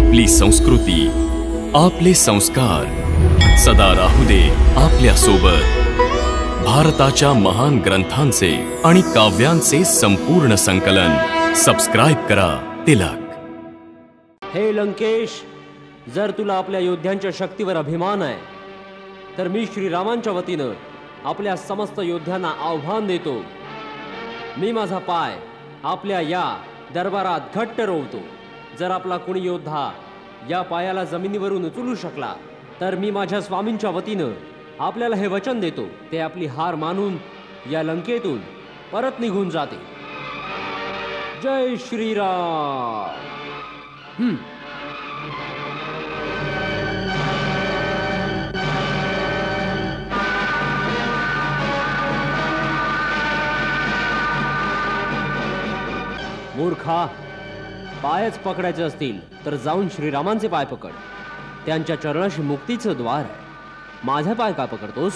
आपली संस्कृती, आपले संस्कार सदा राहू दे आपल्या सोबत। भारताच्या महान ग्रंथांचे आणि काव्यांचे संपूर्ण संकलन सबस्क्राइब करा तिलक। हे लंकेश, जर तुला आपल्या योद्ध्यांच्या शक्तीवर अभिमान आहे तर मी श्रीरामांच्या वतीनं आपल्या समस्त योद्ध्यांना आव्हान देतो। मी माझा पाय आपल्या या दरबारात घट्ट रोवतो। जर आपला कोणी योद्धा या पायाला जमिनीवरून उचलू शकला तर मी माझ्या स्वामींच्या वतीनं आपल्याला हे वचन देतो, ते आपली हार मानून या लंकेतून परत निघून जाते। जय श्रीराम। मूर्खा, पायच पकडायचे असतील तर जाऊन श्रीरामांचे पाय पकड, त्यांच्या चरणाशी मुक्तीचं द्वार आहे। माझे पाय का पकडतोस?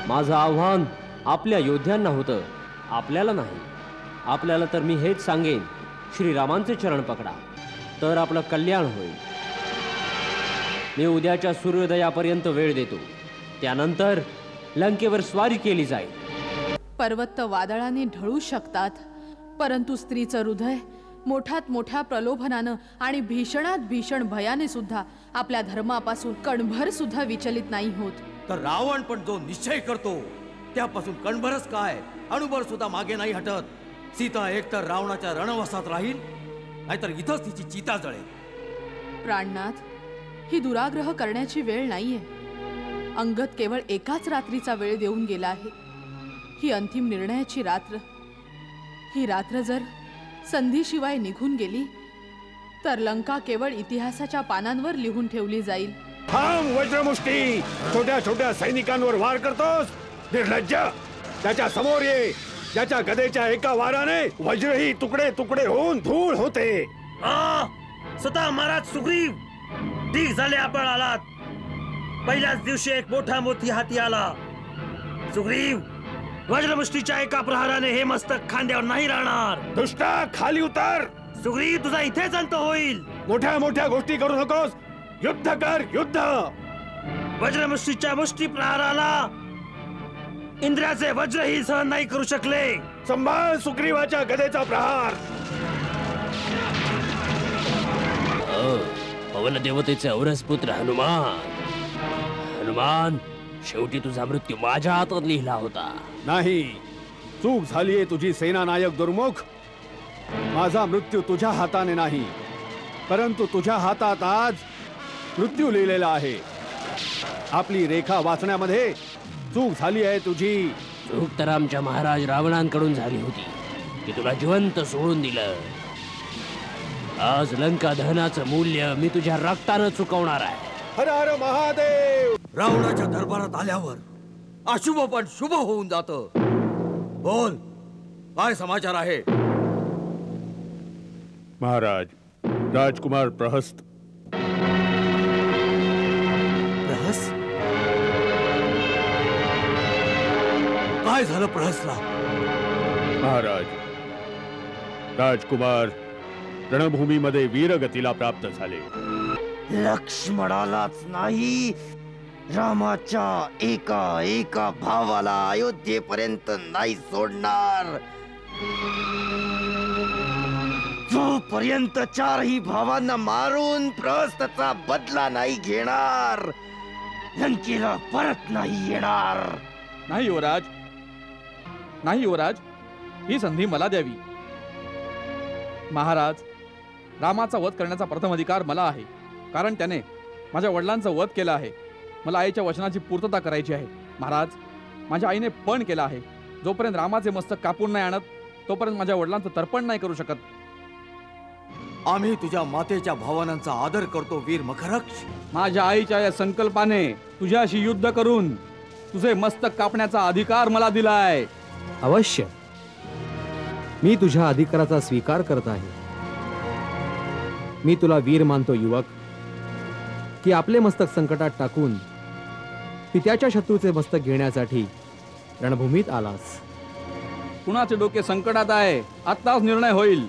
माझं आव्हान आपल्या योद्ध्यांना होतं, आपल्याला नाही। आपल्याला तर मी हेच सांगेन, श्रीरामांचे चरण पकडा तर आपलं कल्याण होईल। मी उद्याच्या सूर्योदयापर्यंत वेळ देतो, त्यानंतर लंकेवर स्वारी केली जाईल। पर्वत वादळाने ढळू शकतात, परंतु स्त्रीचं हृदय मोठ्यात मोठ्या प्रलोभनानं आणि भीषणात भीषण भयाने सुद्धा आपल्या धर्मापासून कणभर सुद्धा विचलित नाही होत। तर रावण पण जो निश्चय करतो त्यापासून कणभरच काय, अणुभर सुद्धा मागे नाही हटत। सीता एकतर रावणाच्या रणवासात राहील, नाहीतर इथंच तिची चिता जळेल। प्राणनाथ, ही दुराग्रह करण्याची वेळ नाहीये। अंगद केवळ एकाच रात्रीचा वेळ देऊन गेला आहे। ही अंतिम निर्णयाची रात्र, ही रात्र जर संधीशिवाय निघून गेली तर लंका केवळ इतिहासाच्या पानांवर लिहून ठेवली जाईल। थांब वज्रमुष्टी, छोट्या छोट्या सैनिकांवर वार करतोस निर्लज्ज। त्याच्या समोर ये, ज्याच्या गदेच्या एका वाराने वज्रही तुकडे तुकडे होऊन धूळ होते। स्वतः महाराज सुग्रीव, ठीक झाले आपण आलात। पहिल्याच दिवशी एक मोठा मोती हाती आला। सुग्रीव, वज्रमुष्टीच्या एका प्रहाराने हे मस्तक खांद्यावर नाही राहणार। दुष्टा, खाली उतर। सुग्रीव, तुझा इथेच अंत होईल। मोठ्या मोठ्या गोष्टी करू नकोस, युद्ध कर, युद्ध। वज्रमुष्टीच्या मुष्टी प्रहाराला इंद्राचे वज्रही सहन नाही करू शकले। संभाळ सुग्रीवाच्या गदेचा प्रहार। पवन देवतेचे औरस पुत्र हनुमान, हनुमान, शेवटी तुझा मृत्यू माझ्या हातात लिहिला होता। नाही, चूक झालीये तुझी सेनानायक दुर्मुख। माझा मृत्यू तुझ्या हाताने नाही, परंतु तुझ्या हातात आज मृत्यू लिहिलेला आहे। आपली रेखा वाचण्यामध्ये चूक झाली आहे तुझी। चूक तर आमच्या महाराज रावणांकडून झाली होती, की तुला जिवंत सोडून दिलं। आज लंका दहनाचं मूल्य मी तुझ्या रक्तानं चुकवणार आहे। हर हर महादेव। रावणाच्या दरबारात आल्यावर अशुभ पण शुभ होऊन जातं। बोल, काय समाचार आहे? महाराज, राजकुमार प्रहस्त। प्रहस? काय झालं प्रहसला? महाराज, राजकुमार रणभूमीमध्ये वीरगतीला प्राप्त झाले। लक्ष्मणालाच नाही, रामाच्या एका एका भावाला अयोध्येपर्यंत नाही सोडणार। जोपर्यंत चारही भावांना मारून प्रहस्तचा बदला नाही घेणार, लंकेला परत नाही येणार। नाही युवराज, नाही युवराज, ही संधी मला द्यावी। महाराज, रामाचा वध करण्याचा प्रथम अधिकार मला आहे, कारण त्याने माझ्या वडिलांचा वध केला आहे। मला आईच्या वचनाची पूर्तता करायची आहे। महाराज, माझ्या आईने पण केला आहे, जोपर्यंत रामाचे मस्तक कापून नाही आणत तोपर्यंत माझ्या वडिलांचं तर्पण नाही करू शकत। आम्ही तुझ्या मातेच्या भावनांचा आदर करतो वीर मखरक्ष। माझ्या आईच्या या संकल्पाने तुझ्याशी युद्ध करून तुझे मस्तक कापण्याचा अधिकार मला दिलाय। अवश्य, मी तुझ्या अधिकाराचा स्वीकार करत आहे। मी तुला वीर मानतो युवक, की आपले मस्तक संकटात टाकून पित्याच्या शत्रूचे मस्तक घेण्यासाठी रणभूमीत आलास। कुणाचे डोके संकटात आहे, आत्ताच निर्णय होईल।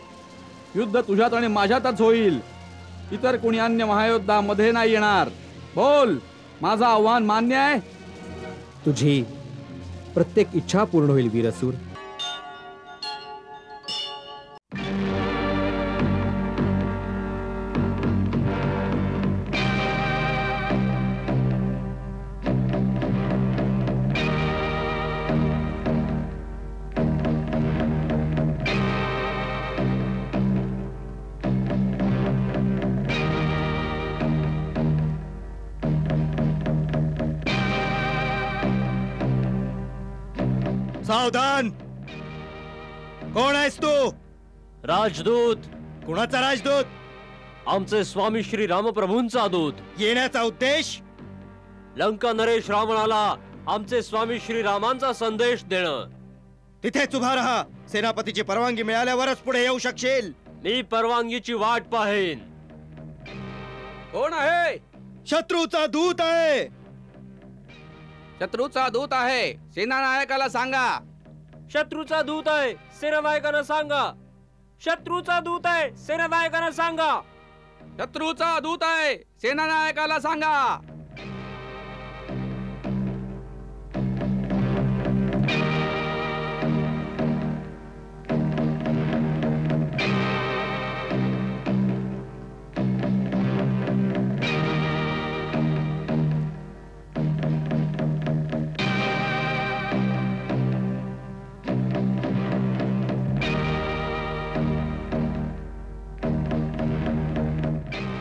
युद्ध तुझ्यात आणि माझ्यातच होईल. इतर कोणी अन्य महायोद्धा मध्ये नाही येणार. बोल, माझं आव्हान मान्य आहे? तुझी प्रत्येक इच्छा पूर्ण होईल वीरसूर. सावधान! कोण आहेस तू? राजदूत. कुणाचा राजदूत? आमचे स्वामी श्री रामप्रभूंचा दूत. येण्याचा उद्देश? लंका नरेश रावणाला आमचे स्वामी श्री रामांचा संदेश देणं. तिथेच उभा राहा. सेनापतीची परवानगी मिळाल्यावरच पुढे येऊ शकशील. मी परवानगीची वाट पाहेन. कोण आहे? शत्रूचा दूत आहे. शत्रूचा दूत आहे, सेनानायकाला सांगा. शत्रूचा दूत आहे, सेनानायकांना सांगा. शत्रूचा दूत आहे, सेनानायकांना सांगा. शत्रूचा दूत आहे, सेनानायकाला सांगा.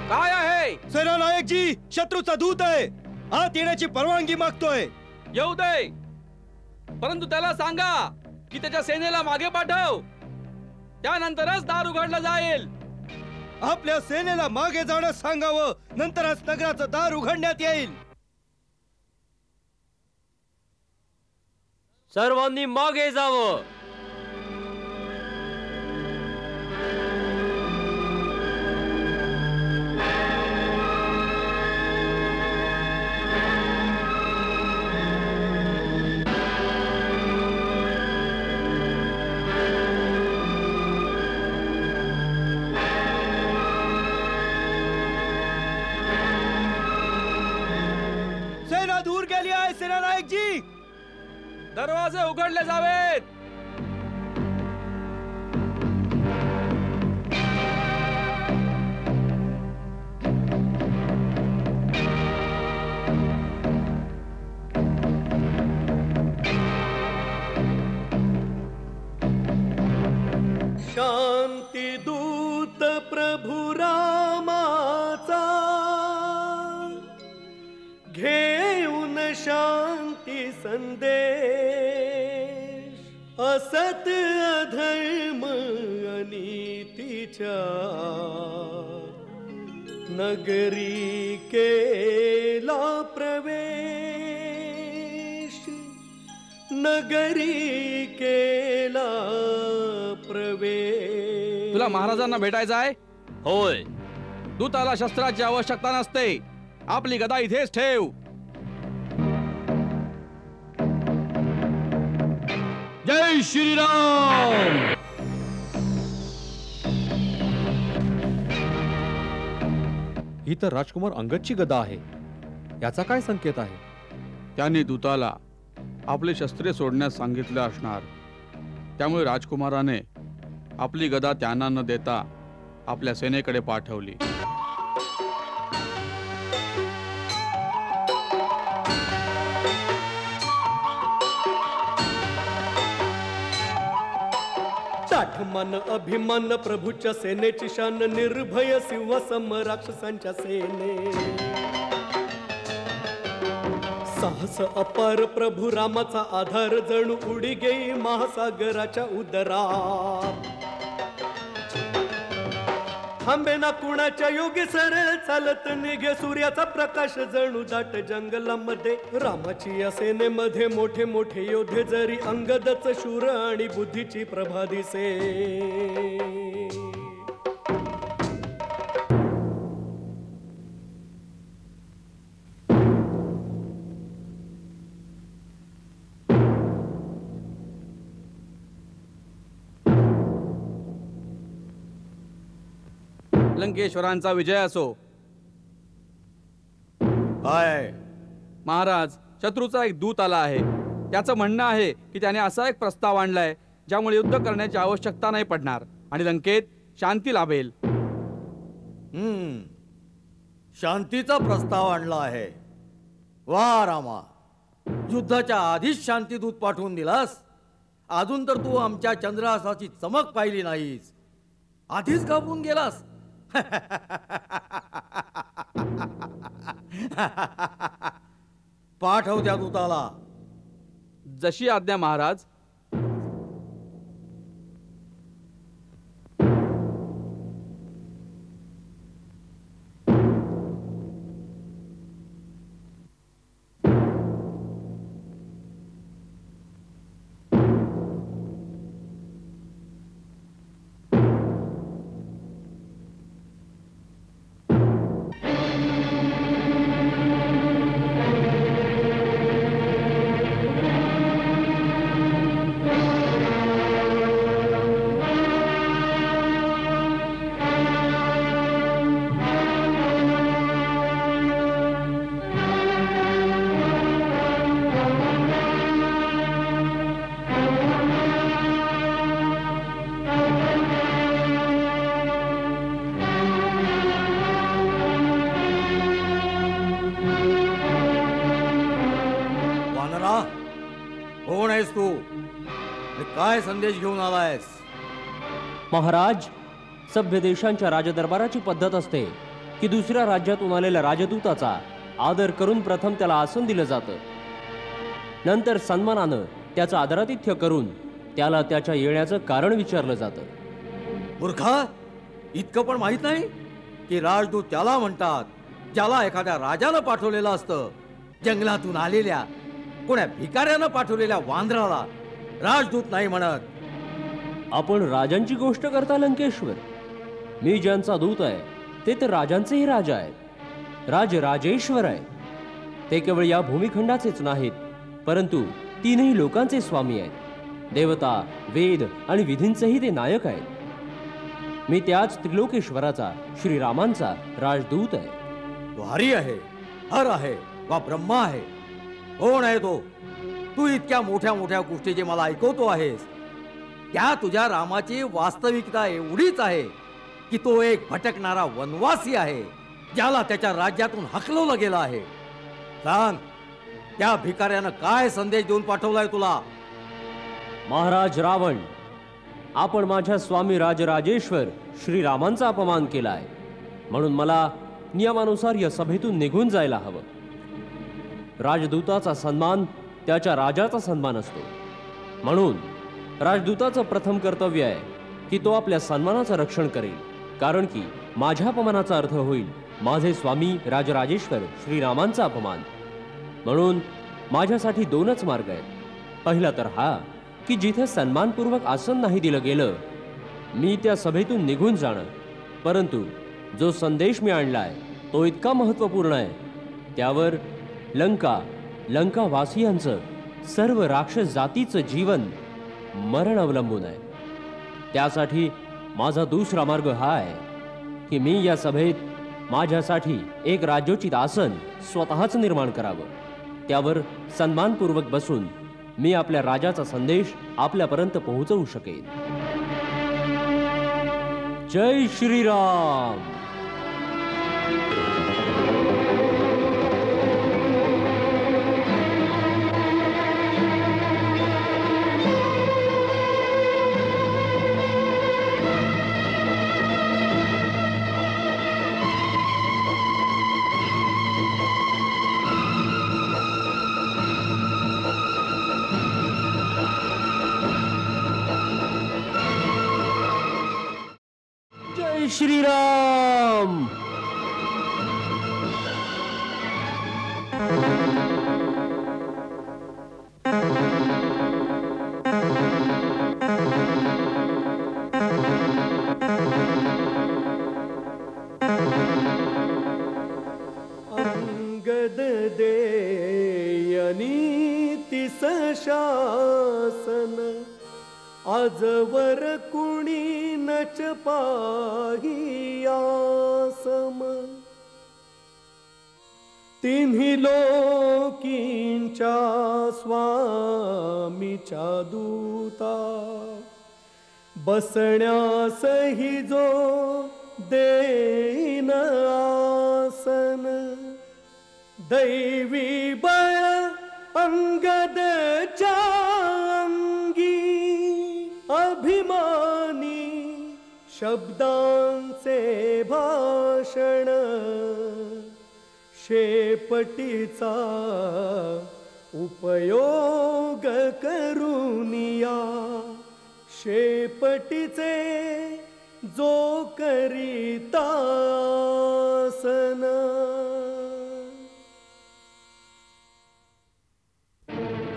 काय आहे? सेनानायक जी, शत्रूचा दूत आहे. आत येण्याची परवानगी मागतोय. येऊ दे, परंतु त्याला सांगा की त्याच्या सेनेला मागे पाठव. त्यानंतरच दार उघडलं जाईल. आपल्या सेनेला मागे जाण्यास सांगावं, नंतरच नगराचं दार उघडण्यात येईल. सर्वांनी मागे जावं. सेना दूर गेली आहे सेनानायक जी. दरवाजे उघडले जावेत. शांती दूत प्रभु रामाचा घेऊन शांती संदेश. असत अधर्म अनीतीच्या नगरी केला प्रवेश. नगरी केला प्रवेश. तुला महाराजांना भेटायचं आहे? होय. दूताला शस्त्राची आवश्यकता नसते. आपली गदा इथेच ठेव. जय श्रीराम. ही तर राजकुमार अंगदची गदा आहे. याचा काय संकेत आहे? त्याने दूताला आपले शस्त्रे सोडण्यास सांगितले असणार. त्यामुळे राजकुमाराने आपली गदा त्यांना न देता आपल्या सेनेकडे पाठवली. ताठमान अभिमान प्रभूच्या सेनेची शान. निर्भय सिंह सम राक्षसांच्या सेने. साहस अपार प्रभु रामाचा आधार. जणू उडी गेई महासागराच्या उदरात. थांबे ना कुणाच्या योगी सरळ चालत निघे सूर्याचा प्रकाश. जणू दाट जंगलामध्ये रामाची या सेनेमध्ये मोठे मोठे योद्धे. जरी अंगदच शूर आणि बुद्धीची प्रभा दिसे. लंकेश्वरांचा विजय असो. काय महाराज, शत्रूचा एक दूत आला आहे. त्याचं म्हणणं आहे की त्याने असा एक प्रस्ताव आणलाय ज्यामुळे युद्ध करण्याची आवश्यकता नाही पडणार आणि लंकेत शांती लाभेल. शांतीचा प्रस्ताव आणला आहे. वा रामा, युद्धाच्या आधीच शांतीदूत पाठवून दिलास. अजून तर तू आमच्या चंद्रहासाची चमक पाहिली नाहीस, आधीच घाबरून गेलास. पाठव त्या दूताला. जशी आज्ञा महाराज. कोण आहेस तू? काय संदेश घेऊन आलायस? महाराज, सभ्य देशांच्या राजदरबाराची पद्धत असते की दुसऱ्या राज्यातून आलेल्या राजदूताचा आदर करून प्रथम त्याला आसन दिलं जातं. नंतर सन्मानानं त्याचं आदरातिथ्य करून त्याला त्याच्या येण्याचं कारण विचारलं जातं. मूर्खा, इतकं पण माहित नाही की राजदूत त्याला म्हणतात ज्याला एखाद्या राजानं पाठवलेलं असतं. जंगलातून आलेल्या कोण्या भिकाऱ्यानं पाठवलेल्या वांद्राला राजदूत नाही म्हणत. आपण राजांची गोष्ट करता लंकेश्वर. मी ज्यांचा दूत आहे ते तर राजांचेही राजा आहेत, राजराजेश्वर आहे. ते केवळ या भूमिखंडाचेच नाहीत, परंतु तीनही लोकांचे स्वामी आहेत. देवता, वेद आणि विधींचेही ते नायक आहेत. मी त्याच त्रिलोकेश्वराचा, श्रीरामांचा राजदूत आहे. तो हरी आहे, हर आहे वा ब्रह्मा आहे? कोण आहे तो? तू इतक्या मोठ्या मोठ्या गोष्टी जे मला ऐकवतो आहेस त्या तुझ्या रामाची वास्तविकता एवढीच आहे की तो एक भटकणारा वनवासी आहे ज्याला त्याच्या राज्यातून हकलवलं गेलं आहे. सांग, त्या भिकाऱ्यानं काय संदेश देऊन पाठवलाय तुला? महाराज रावण, आपण माझ्या स्वामी राजराजेश्वर श्रीरामांचा अपमान केलाय, म्हणून मला नियमानुसार या सभेतून निघून जायला हवं. राजदूताचा सन्मान त्याच्या राजाचा सन्मान असतो, म्हणून राजदूताचं प्रथम कर्तव्य आहे की तो आपल्या सन्मानाचं रक्षण करेल, कारण की माझ्या अपमानाचा अर्थ होईल माझे स्वामी राजराजेश्वर श्रीरामांचा अपमान. म्हणून माझ्यासाठी दोनच मार्ग आहेत. पहिला तर हा की जिथे सन्मानपूर्वक आसन नाही दिलं गेलं मी त्या सभेतून निघून जाणं, परंतु जो संदेश मी आणलाय तो इतका महत्त्वपूर्ण आहे त्यावर लंकावासियांचं, सर्व राक्षस जातीचं जीवन मरण अवलंबून आहे. त्यासाठी माझा दुसरा मार्ग हा आहे की मी या सभेत माझ्यासाठी एक राज्योचित आसन स्वतःच निर्माण करावं. त्यावर सन्मानपूर्वक बसून मी आपल्या राजाचा संदेश आपल्यापर्यंत पोहोचवू शकेन. जय श्रीराम. श्रीराम. अंगद देयनी तिस शासन आजवर कुणी न पंकज पाहिया सम तिन्ही लोकींच्या स्वामीच्या दूता बसण्यासही जो देईन आसन दैवी बळ अंगदच्या अंगी अभिमानी शब्दांचे भाषण शेपटीचा उपयोग करूनिया शेपटीचे जो करीतासन.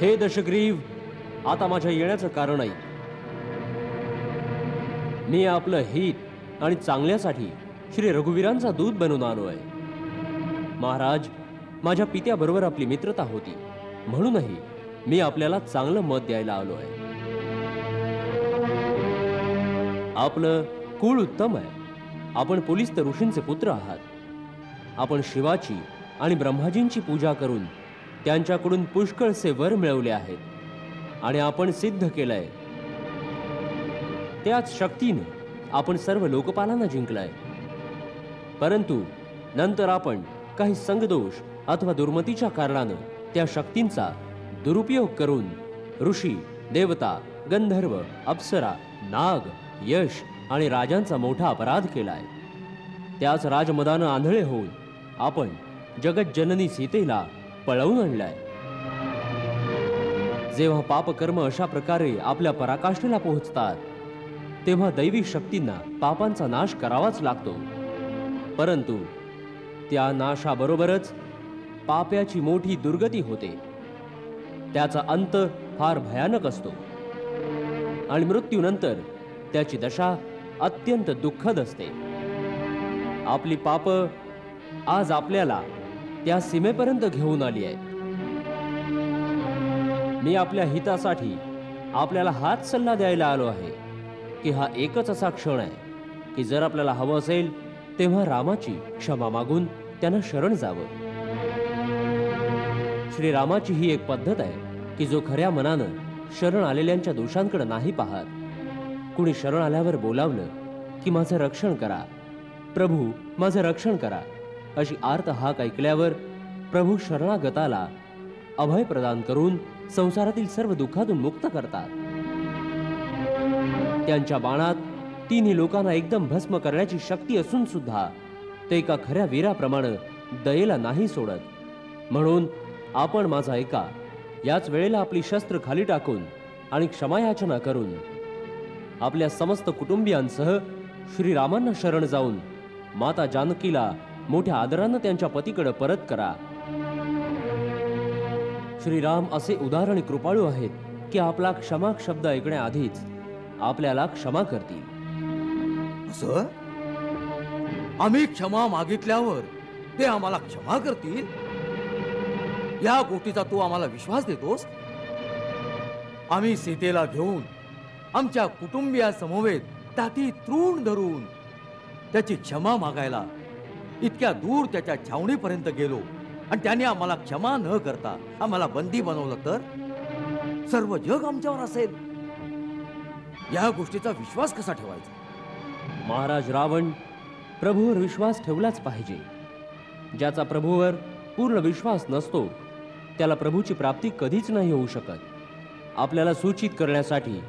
हे दशग्रीव, आता माझ्या येण्याचं कारण आहे. मी आपलं हित आणि चांगल्यासाठी श्री रघुवीरांचा दूत बनून आलो आहे. महाराज, माझ्या पित्याबरोबर आपली मित्रता होती, म्हणूनही मी आपल्याला चांगलं मत द्यायला आलो आहे. आपलं कुळ उत्तम आहे. आपण पोलिस तर ऋषींचे पुत्र आहात. आपण शिवाची आणि ब्रह्माजींची पूजा करून त्यांच्याकडून पुष्कळसे वर मिळवले आहेत आणि आपण सिद्ध केलंय. त्याच शक्तीने आपण सर्व लोकपालांना जिंकलाय. परंतु नंतर आपण काही संगदोष अथवा दुर्मतीच्या कारणानं त्या शक्तींचा दुरुपयोग करून ऋषी, देवता, गंधर्व, अप्सरा, नाग, यश आणि राजांचा मोठा अपराध केलाय. त्याच राजमदानं आंधळे होऊन आपण जगज्जननी सीतेला पळवून आणलाय. जेव्हा पापकर्म अशा प्रकारे आपल्या पराकाष्ठेला पोहोचतात तेव्हा दैवी शक्तींना पापांचा नाश करावाच लागतो. परंतु त्या नाशाबरोबरच पाप्याची मोठी दुर्गती होते. त्याचा अंत फार भयानक असतो आणि मृत्यूनंतर त्याची दशा अत्यंत दुःखद असते. आपली पाप आज आपल्याला त्या सीमेपर्यंत घेऊन आली आहे. मी आपल्या हितासाठी आपल्याला हाच सल्ला द्यायला आलो आहे की हा एकच असा क्षण आहे की जर आपल्याला हवं असेल तेव्हा रामाची क्षमा मागून त्यांना शरण जावं. श्रीरामाची ही एक पद्धत आहे की जो खऱ्या मनानं शरण आलेल्यांच्या दोषांकडे नाही पाहत. कुणी शरण आल्यावर बोलावलं की माझं रक्षण करा, प्रभू माझं रक्षण करा, अशी आर्त हाक ऐकल्यावर प्रभू शरणागताला अभय प्रदान करून संसारातील सर्व दुःखातून मुक्त करतात. त्यांच्या बाणात तिन्ही लोकांना एकदम भस्म करण्याची शक्ती असून सुद्धा ते एका खऱ्या वीराप्रमाणे दयेला नाही सोडत. म्हणून आपण माझा ऐका. याच वेळेला आपली शस्त्र खाली टाकून आणि क्षमायाचना करून आपल्या समस्त कुटुंबियांसह श्रीरामांना शरण जाऊन माता जानकीला मोठ्या आदरानं त्यांच्या पतीकडे परत करा. श्रीराम असे उदार आणि कृपाळू आहेत की आपला क्षमा शब्द ऐकण्याआधीच आपल्याला क्षमा करतील. असं आम्ही क्षमा मागितल्यावर ते आम्हाला क्षमा करतील, या गोष्टीचा तू आम्हाला विश्वास देतोस? आम्ही सीतेला घेऊन आमच्या कुटुंबियासमवेत ताठी तृण धरून त्याची क्षमा मागायला इतक्या दूर त्याच्या छावणीपर्यंत गेलो आणि त्याने आम्हाला क्षमा न करता आम्हाला बंदी बनवलं तर सर्व जग आमच्यावर असेल. या गोष्टीचा विश्वास कसा ठेवायचा? महाराज रावण प्रभूवर विश्वास ठेवलाच पाहिजे. ज्याचा प्रभूवर पूर्ण विश्वास नसतो त्याला प्रभूची प्राप्ती कधीच नाही होऊ शकत. आपल्याला सूचित करण्यासाठी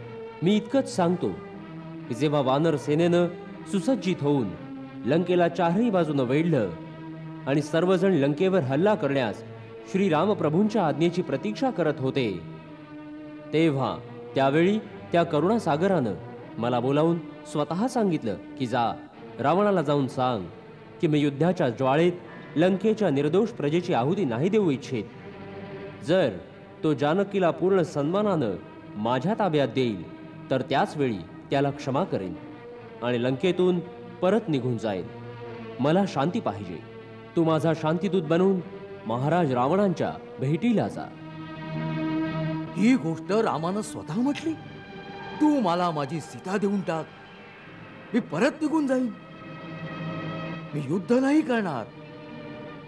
मी इतकंच सांगतो की जेव्हा वानर सेनेनं सुसज्जित होऊन लंकेला चारही बाजूनं वेढलं आणि सर्वजण लंकेवर हल्ला करण्यास श्रीरामप्रभूंच्या आज्ञेची प्रतीक्षा करत होते तेव्हा त्यावेळी त्या करुणासागरानं मला बोलावून स्वतः सांगितलं की जा, रावणाला जाऊन सांग की मी युद्धाच्या ज्वाळेत लंकेच्या निर्दोष प्रजेची आहुती नाही देऊ इच्छित. जर तो जानकीला पूर्ण सन्मानानं माझ्या ताब्यात देईल तर त्याच वेळी त्याला क्षमा करेन आणि लंकेतून परत निघून जाईल. मला शांती पाहिजे. तू माझा शांतीदूत बनून महाराज रावणांच्या भेटीला जा. ही गोष्ट रामानं स्वतः म्हटली? तू मला माझी सीता देऊन टाक मी परत निघून जाईन. मी युद्ध नाही करणार.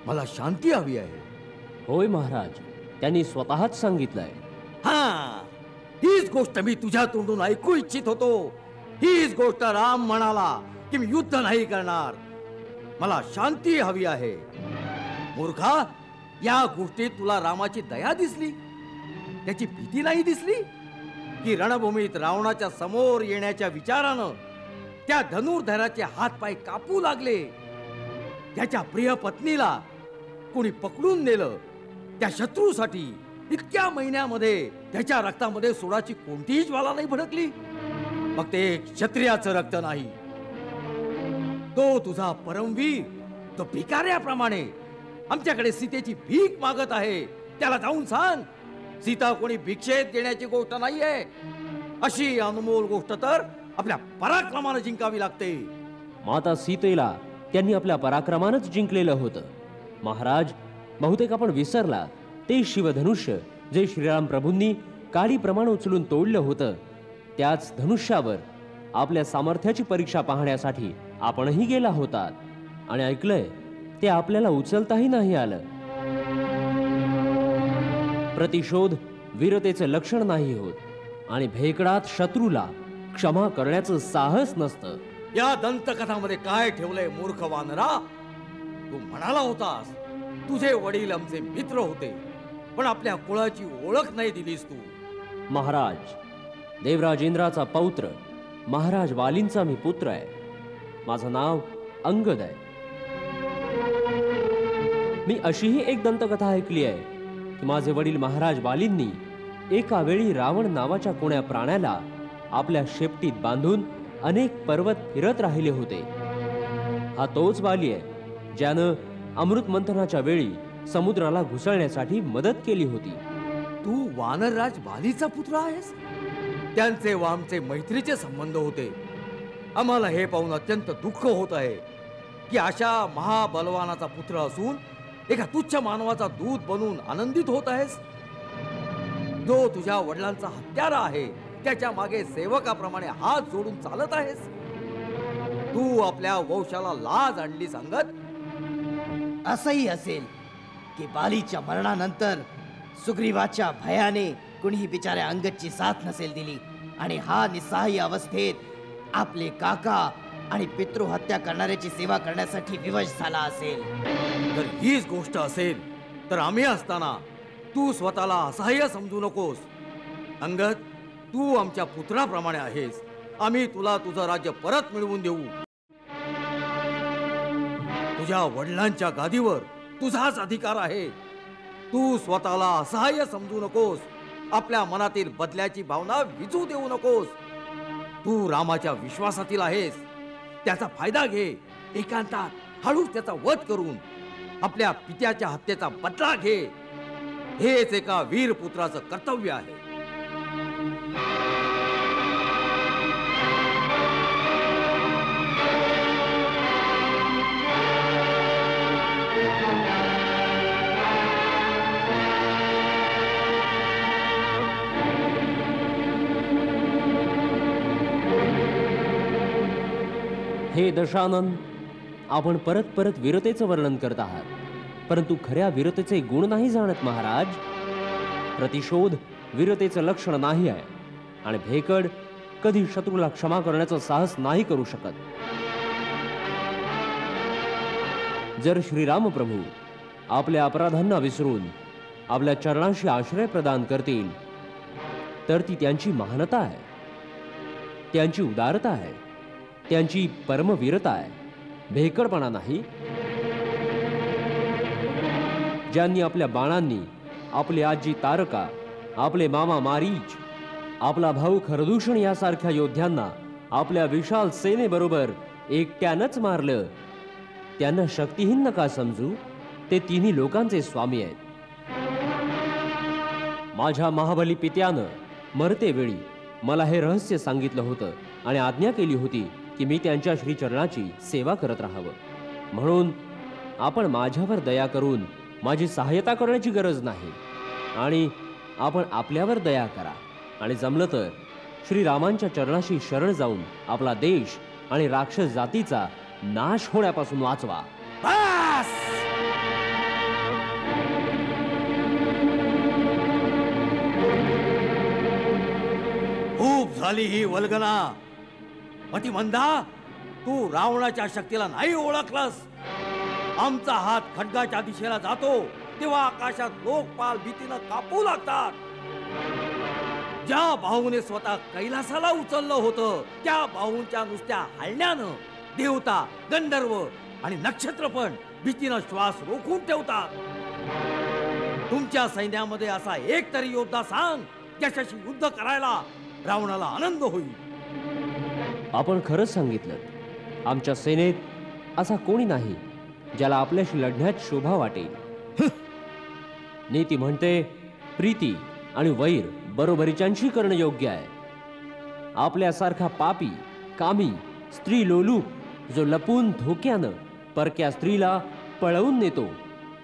मला शांती हवी आहे. होय महाराज, त्यांनी स्वतःच सांगितलंय. हा, हीच गोष्ट मी तुझ्या तोंडून ऐकू इच्छित होतो. हीच गोष्ट राम म्हणाला की मी युद्ध नाही करणार, मला शांती हवी आहे. मूर्खा, या गोष्टीत तुला रामाची दया दिसली, त्याची भीती नाही दिसली की रणभूमीत रावणाच्या समोर येण्याच्या विचारानं त्या धनुर्धराचे हातपाय कापू लागले. त्याच्या प्रिय पत्नीला कोणी पकडून नेलं. त्या शत्रूसाठी इतक्या महिन्यामध्ये त्याच्या रक्तामध्ये सोडाची कोणतीही ज्वाला नाही भडकली. मग ते क्षत्रियाचं रक्त नाही, तो तुझा परमवीर, तो भिकाऱ्याप्रमाणे आमच्याकडे सीतेची भीक मागत आहे. त्याला जाऊन सांग, सीता कोणी भिक्षेत देण्याची गोष्ट नाहीये. अशी अनमोल गोष्ट तर आपल्या पराक्रमानं जिंकावी लागते. माता सीतेला त्यांनी आपल्या पराक्रमानंच जिंकलेलं होतं. महाराज, बहुतेक आपण विसरला ते शिवधनुष्य जे श्रीराम प्रभूंनी काडीप्रमाणे उचलून तोडलं होतं. त्याच धनुष्यावर आपल्या सामर्थ्याची परीक्षा पाहण्यासाठी आपणही गेला होतात. आणि ऐकलंय, ते आपल्याला उचलताही नाही आलं. प्रतिशोध वीरतेचं लक्षण नाही होत, आणि भेकडात शत्रूला क्षमा करण्याचं साहस नसतं. या दंतकथामध्ये काय ठेवलंय मूर्ख वानरा? तू म्हणाला होतास तुझे वडील आमचे मित्र होते, पण आपल्या कुळाची ओळख नाही दिलीस तू. महाराज, देवराज इंद्राचा पौत्र महाराज वालींचा मी पुत्र आहे. माझं नाव अंगद आहे. मी अशीही एक दंतकथा ऐकली आहे की माझे वडील महाराज वालींनी एका वेळी रावण नावाच्या कोण्या प्राण्याला आपल्या शेपटीत बांधून अनेक पर्वत फिरत राहिले होते. हा तोच वाली आहे ज्यानं अमृत मंथनाच्या वेळी समुद्राला घुसळण्यासाठी मदत केली होती. तू वानरराज वालीचा पुत्र आहेस? त्यांचे व आमचे मैत्रीचे संबंध होते. आम्हाला हे पाहून अत्यंत दुःख होत आहे की अशा महाबलवानाचा पुत्र असून एका तुच्छ मानवाचा दूत बनून आनंदित होत आहेस. जो तुझ्या वडिलांचा हत्यारा आहे त्याच्या मागे सेवकाप्रमाणे हात जोडून चालत आहेस. तू आपल्या वंशाला लाज आणली सांगत. असंही असेल की बालीच्या मरणानंतर सुग्रीवाच्या भयाने कुणीही बिचाऱ्या अंगदची साथ नसेल दिली, आणि हा निस्सहाय्य अवस्थेत आपले काका आणि पितृहत्या करणाऱ्याची सेवा करण्यासाठी विवश झाला असेल. तर हीच गोष्ट असेल तर आम्ही असताना तू स्वतःला असहाय्य समजू नकोस. अंगद, तू आमच्या पुत्राप्रमाणे आहेस. आम्ही तुला तुझं राज्य परत मिळवून देऊ. तुझ्या वडिलांच्या गादीवर तुझाच अधिकार आहे. तू स्वतःला असहाय्य समजू नकोस. आपल्या मनातील बदल्याची भावना विजू देऊ नकोस. तू रामाच्या विश्वासातील आहेस. त्याचा फायदा घे. एकांतात हळूच त्याचा वध करून आपल्या पित्याच्या हत्येचा बदला घे. हेच एका वीर पुत्राचं कर्तव्य आहे. हे दशानन, आपण परत परत वीरतेचं वर्णन करत आहात, परंतु खऱ्या वीरतेचे गुण नाही जाणत महाराज. प्रतिशोध वीरतेचं लक्षण नाही आहे, आणि भेकड कधी शत्रूला क्षमा करण्याचं साहस नाही करू शकत. जर श्रीराम प्रभू आपल्या अपराधांना विसरून आपल्या चरणाशी आश्रय प्रदान करतील तर ती त्यांची महानता आहे, त्यांची उदारता आहे, त्यांची परमवीरता आहे, भेकडपणा नाही. ज्यांनी आपल्या बाणांनी आपली आजी तारका, आपले मामा मारीच, आपला भाऊ खरदूषण यासारख्या योद्ध्यांना आपल्या विशाल सेनेबरोबर एकट्यानंच मारलं, त्यांना शक्तिहीन नका समजू. ते तिन्ही लोकांचे स्वामी आहेत. माझ्या महाबली पित्यानं मरते वेळी मला हे रहस्य सांगितलं होतं आणि आज्ञा केली होती की मी त्यांच्या श्रीचरणाची सेवा करत राहावं. म्हणून आपण माझ्यावर दया करून माझी सहायता करण्याची गरज नाही, आणि आपण आपल्यावर दया करा, आणि जमलं तर श्रीरामांच्या चरणाशी शरण जाऊन आपला देश आणि राक्षस जातीचा नाश होण्यापासून वाचवा. बस! खूप झाली ही वल्गना. मतिमंदा, तू रावणाच्या शक्तीला नाही ओळखलंस. आमचा हात खड्गाच्या दिशेला जातो तेव्हा आकाशात लोकपाल भीतीनं कापू लागतात. ज्या बाहूने स्वतः कैलासाला उचललं होतं त्या बाहूंच्या नुसत्या हलण्यानं देवता, गंधर्व आणि नक्षत्र पण भीतीनं श्वास रोखून ठेवतात. तुमच्या सैन्यामध्ये असा एक तरी योद्धा सांग ज्याच्याशी युद्ध करायला रावणाला आनंद होईल. आपण खरंच सांगितलं. आमच्या सेनेत असा कोणी नाही ज्याला आपल्याशी लढण्यात शोभा वाटेल. नीती म्हणते प्रीती आणि वैर बरोबरीच्यांशी करणं योग्य आहे. आपल्यासारखा पापी, कामी, स्त्री लोलूप जो लपून धोक्यानं परक्या स्त्रीला पळवून नेतो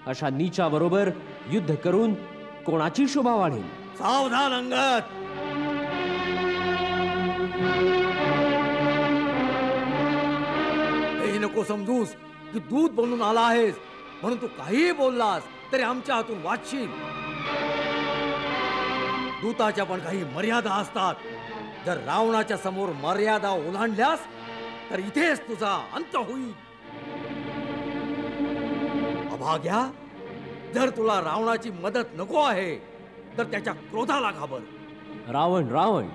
अशा नीचाबरोबर युद्ध करून कोणाची शोभा वाढेल. सावधान अंगद. हे नको समजूस की दूत बनून आला आहेस म्हणून तू काहीही बोललास तरी आमच्या हातून वाचशील. दूताच्या पण काही मर्यादा असतात. जर रावणाच्या समोर मर्यादा ओलांडल्यास तर इथेच तुझा अंत होईल. अभाग्या, जर तुला रावणाची मदत नको आहे तर त्याच्या क्रोधाला घाबर. रावण रावण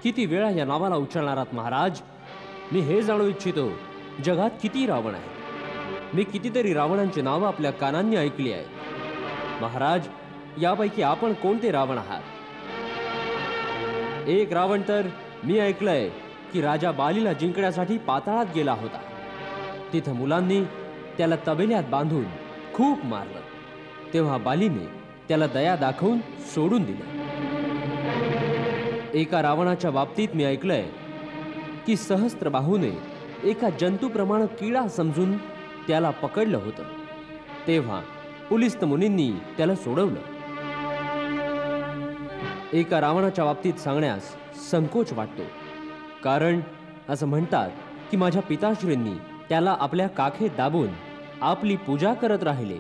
किती वेळा या नावाला उच्चारणार आहात महाराज? मी हे जाणू इच्छितो, जगात किती रावण आहेत? मी कितीतरी रावणांची नावं आपल्या कानांनी ऐकली आहेत. महाराज, यापैकी आपण कोणते रावण आहात? एक रावण तर मी ऐकलंय की राजा बालीला जिंकण्यासाठी पाताळात गेला होता. तिथं मुलांनी त्याला तबेल्यात बांधून खूप मारलं. तेव्हा बालीने त्याला दया दाखवून सोडून दिलं. एका रावणाच्या बाबतीत मी ऐकलंय की सहस्त्रबाहूने एका जंतूप्रमाणे किडा समजून त्याला पकडलं होतं. तेव्हा पुलिस्त मुनींनी त्याला सोडवलं. एका रावणाच्या बाबतीत सांगण्यास संकोच वाटतो, कारण असं म्हणतात की माझ्या पिताश्रींनी त्याला आपल्या काखेत दाबून आपली पूजा करत राहिले.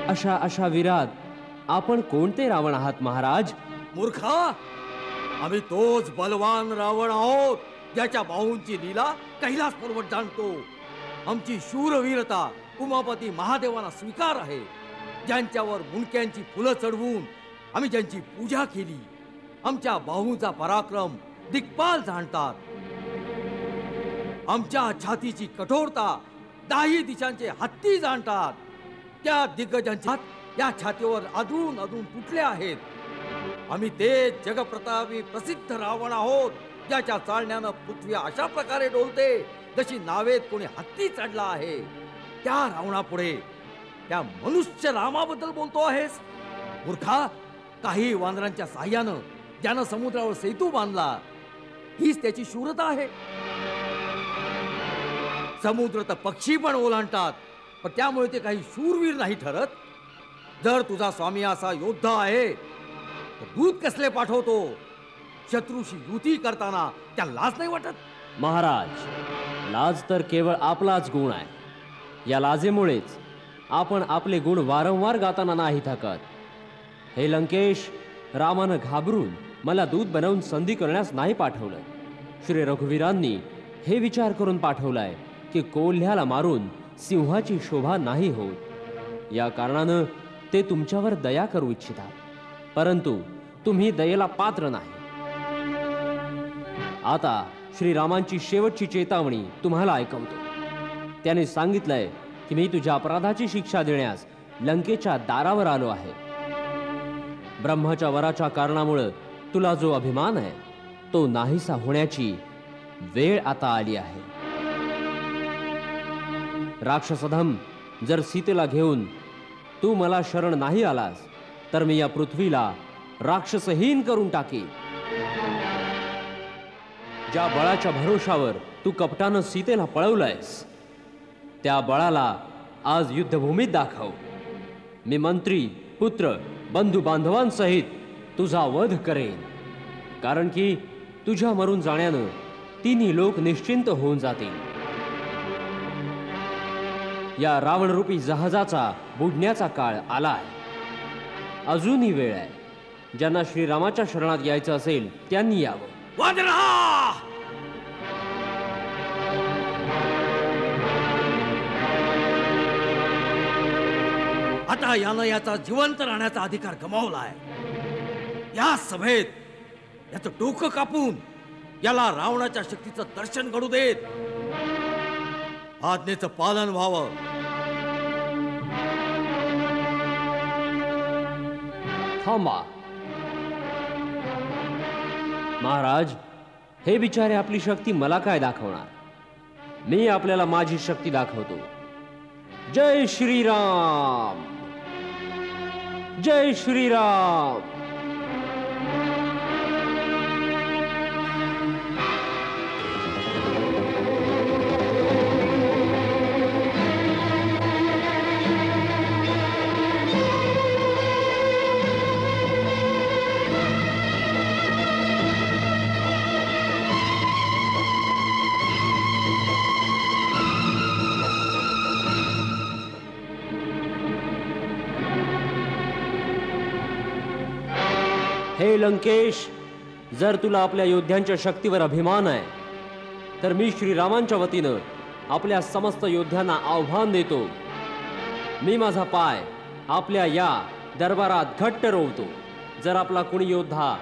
अशा वीरात आपण कोणते रावण आहात महाराज? मूर्खा, आम्ही तोच बलवान रावण आहोत ज्याच्या बाहूंची लीला कैलास पर्वत जाणतो. आमची शूरवीरता उमापती महादेवांना स्वीकार आहे. ज्यांच्यावर मुंडक्यांची फुलं चढवून आम्ही ज्यांची पूजा केली. आमच्या बाहूंचा पराक्रम दिग्पाल जाणतात. आमच्या छातीची कठोरता दाही दिशांचे हत्ती जाणतात. त्या दिग्गजांच्या या छातीवर आदळून आदळून तुटले आहेत. आम्ही ते जगप्रतापी प्रसिद्ध रावण आहोत ज्याच्या चालण्यानं पृथ्वी अशा प्रकारे डोलते जशी नावेत कोणी हत्ती चढला आहे. त्या रावणापुढे त्या मनुष्य रामाबद्दल बोलतो आहेस? मूर्खा, काही वानरांच्या साह्यानं ज्यानं समुद्रावर सेतू बांधला हीच त्याची शूरता आहे. समुद्र तर पक्षी पण ओलांडतात, पण त्यामुळे ते काही शूरवीर नाही ठरत. जर तुझा स्वामी असा योद्धा आहे तर दूत कसले पाठवतो? शत्रूशी युती करताना त्या लाज नाही वाटत? महाराज, लाज तर केवळ आपलाच गुण आहे. या लाजेमुळेच आपण आपले गुण वारंवार गाताना नाही थकत. हे लंकेश, रामानं घाबरून मला दूत बनवून संधी करण्यास नाही पाठवलं. श्री रघुवीरांनी हे विचार करून पाठवलाय की कोल्ह्याला मारून सिंहाची शोभा नाही होत. या कारणानं ते तुमच्यावर दया करू इच्छितात, परंतु तुम्ही दयेला पात्र नाही. आता श्रीरामांची शेवटची चेतावणी तुम्हाला ऐकवतो. त्याने सांगितलंय की मी तुझ्या अपराधाची शिक्षा देण्यास लंकेच्या दारावर आलो आहे. ब्रह्माच्या वराच्या कारणामुळे तुला जो अभिमान आहे तो नाहीसा होण्याची वेळ आता आली आहे. राक्षसधम, जर सीतेला घेऊन तू मला शरण नाही आलास तर मी या पृथ्वीला राक्षसहीन करून टाकीन. ज्या बळाच्या भरोशावर तू कपटानं सीतेला पळवलंयस त्या बळाला आज युद्धभूमीत दाखव. मी मंत्री, पुत्र, बंधू बांधवांसहित तुझा वध करेन. कारण की तुझ्या मरून जाण्यानं तिन्ही लोक निश्चिंत होऊन जातील. या रावणरूपी जहाजाचा बुडण्याचा काळ आलाय. अजूनही वेळ आहे. ज्यांना श्रीरामाच्या शरणात यायचं असेल त्यांनी यावं. आता यानं याचा जिवंत राहण्याचा अधिकार गमावलाय. या सभेत याचं डोकं कापून याला रावणाच्या शक्तीचं दर्शन घडू देत. आज्ञेचं पालन व्हावं. थांबा महाराज. हे बिचारे आपली शक्ती मला काय दाखवणार. मी आपल्याला माझी शक्ती दाखवतो. जय श्रीराम. जय श्रीराम. हे लंकेश, जर तुला आपल्या योद्ध्यांच्या शक्तीवर अभिमान आहे तर मी श्रीरामांच्या वतीनं आपल्या समस्त योद्ध्यांना आव्हान देतो. मी माझा पाय आपल्या या दरबारात घट्ट रोवतो. जर आपला कोणी योद्धा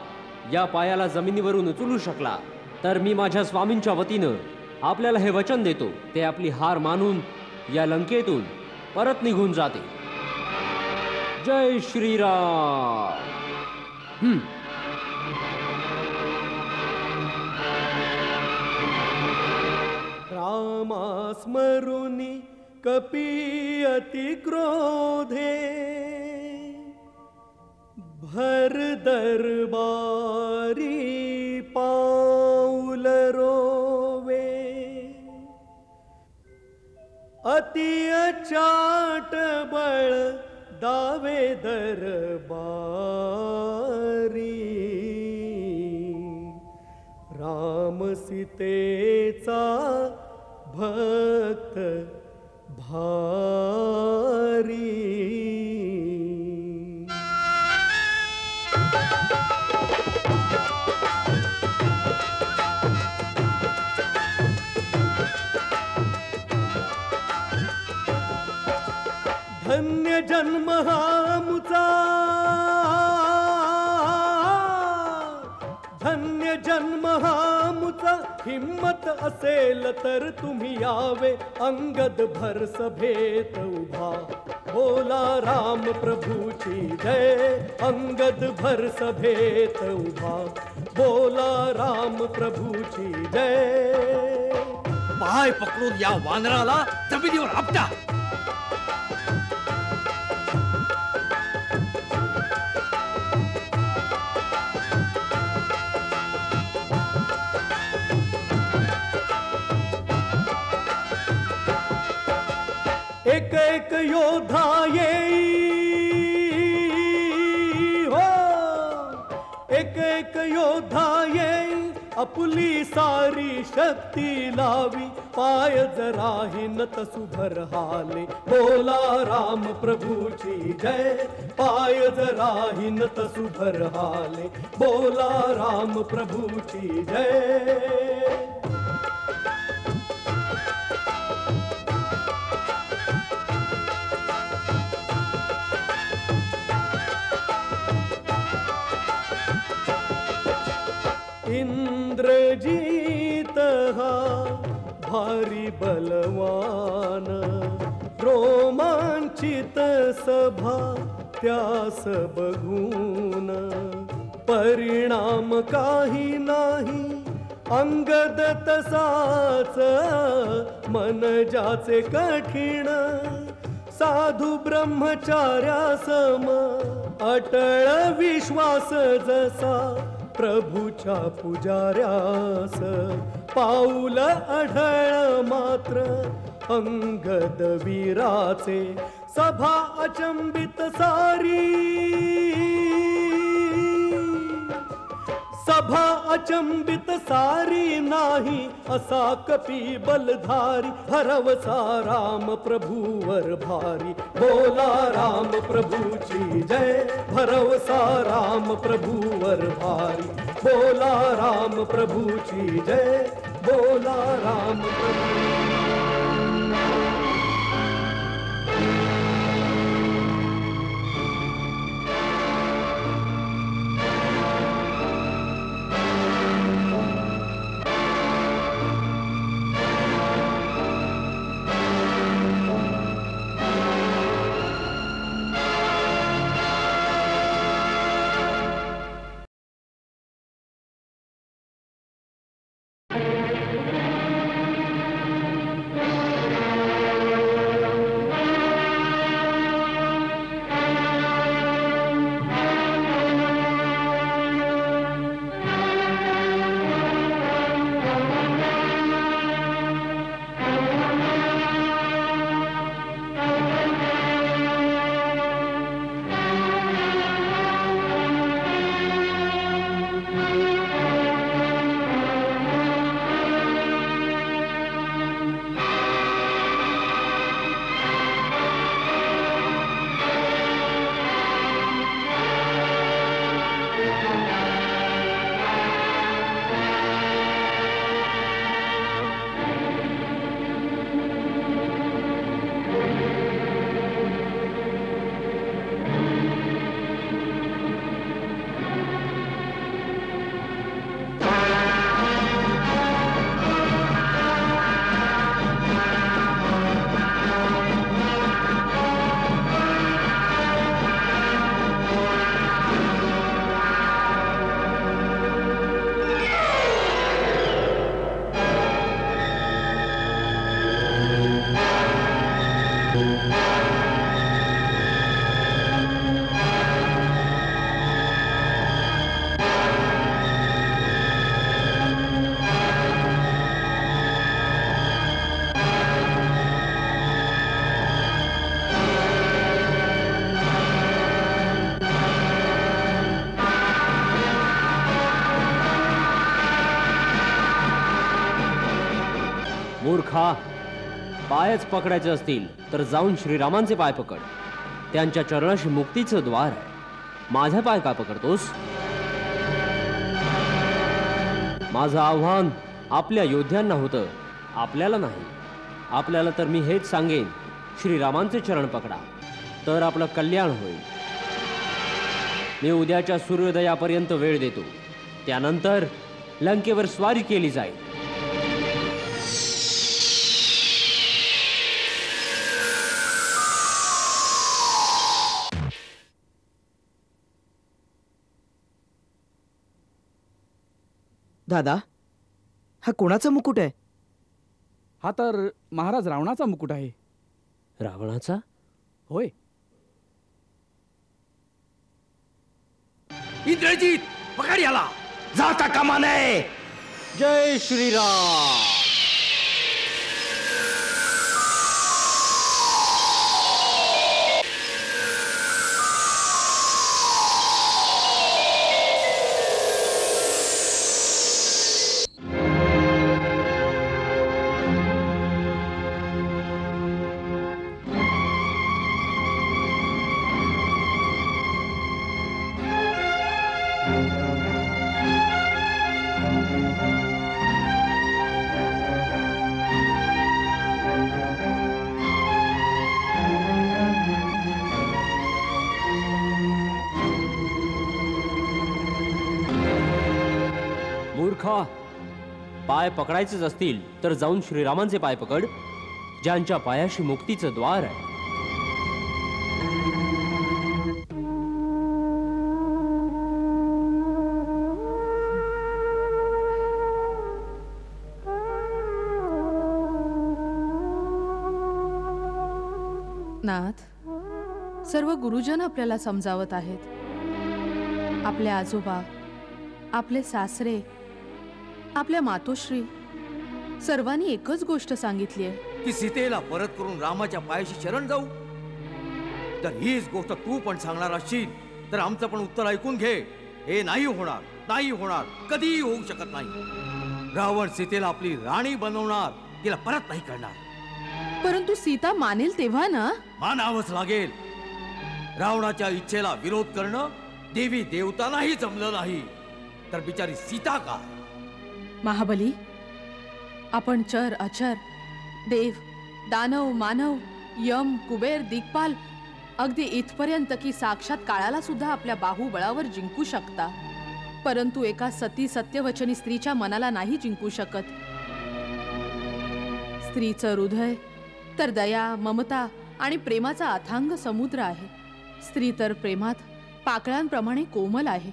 या पायाला जमिनीवरून उचलू शकला तर मी माझ्या स्वामींच्या वतीनं आपल्याला हे वचन देतो, ते आपली हार मानून या लंकेतून परत निघून जाते. जय श्रीराम. रामा स्मरुनी कपी अति क्रोधे भर दरबारी पाऊल रोवे अति अचाट बळ दावे दरबारी राम सीतेचा भक्त भारी. धन्य जन्म हा मुचा, धन्य जन्म हा मुचा. हिम्मत असेल तर तुम्ही यावे अंगद भर सभेत उभा. बोला राम प्रभूची जय अंगद भर सभेत उभा. बोला राम प्रभूची जय. पाय पकडून या वानराला जमिनीवर आपटा. एक एक योद्धा येई हो, एक एक योद्धा येई आपली सारी शक्ती लावी. पाय जराही नत सुभर हाले. बोला राम प्रभूची जय. पाय जराही नत सुभर हाले. बोला राम प्रभूची जय. इंद्रजीत हा भारी बलवान रोमांचित सभा त्यास बघून. परिणाम काही नाही अंगद तसाच मन ज्याचे कठीण. साधू ब्रह्मचार्यासम अटळ विश्वास जसा प्रभूच्या पुजाऱ्यास. पाऊल आढळ मात्र अंगद वीराचे. सभा अचंबित सारी, सभा अचंबित सारी नाही असा कपी बलधारी भरवसा राम प्रभूवर भारी बोला राम प्रभूची जय भरवसा राम प्रभूवर भारी बोला राम प्रभूची जय बोला राम प्रभू मूर्खा, पायच पकडायचे असतील तर जाऊन श्रीरामांचे पाय पकड. त्यांच्या चरणाशी मुक्तीचं द्वार आहे. माझे पाय का पकडतोस? माझं आव्हान आपल्या योद्ध्यांना होतं, आपल्याला नाही. आपल्याला तर मी हेच सांगेन, श्रीरामांचे चरण पकडा तर आपलं कल्याण होईल. मी उद्याच्या सूर्योदयापर्यंत वेळ देतो. त्यानंतर लंकेवर स्वारी केली जाईल. दादा, हा कोणाचा मुकुट आहे? हा तर महाराज रावणाचा मुकुट आहे. रावणाचा? होय. इंद्रजीत, पकड याला. जाता कामा नये. जय श्रीराम. मूर्खा, पाय पकडायचेच असतील तर जाऊन श्रीरामांचे पाय पकड, ज्यांच्या पायाशी मुक्तीचं द्वार आहे. नाथ, सर्व गुरुजन आपल्याला समजावत आहेत. आपले आजोबा, आपले सासरे, आपल्या मातोश्री सर्वांनी एकच गोष्ट सांगितली आहे की सीतेला परत करून रामाच्या पायाशी शरण जाऊ. तर हीच गोष्ट तू पण सांगणार असशील तर आमचं पण उत्तर ऐकून घे. हे नाही होणार, नाही होणार, कधीही होऊ शकत नाही. रावण सीतेला आपली राणी बनवणार, तिला परत नाही करणार. परंतु सीता मानेल तेव्हा ना? मानावंच लागेल. रावणाच्या इच्छेला विरोध करणं देवी देवतांनाही जमलं नाही, तर बिचारी सीता का? महाबली, आपण चर अचर, देव दानव मानव, यम कुबेर दिग्पाल, अगदी इथपर्यंत की साक्षात काळाला सुद्धा आपल्या बाहुबळावर जिंकू शकता, परंतु एका सती सत्यवचनी स्त्रीच्या मनाला नाही जिंकू शकत. स्त्रीचं हृदय तर दया, ममता आणि प्रेमाचा अथांग समुद्र आहे. स्त्री तर प्रेमात पाकळ्यांप्रमाणे कोमल आहे,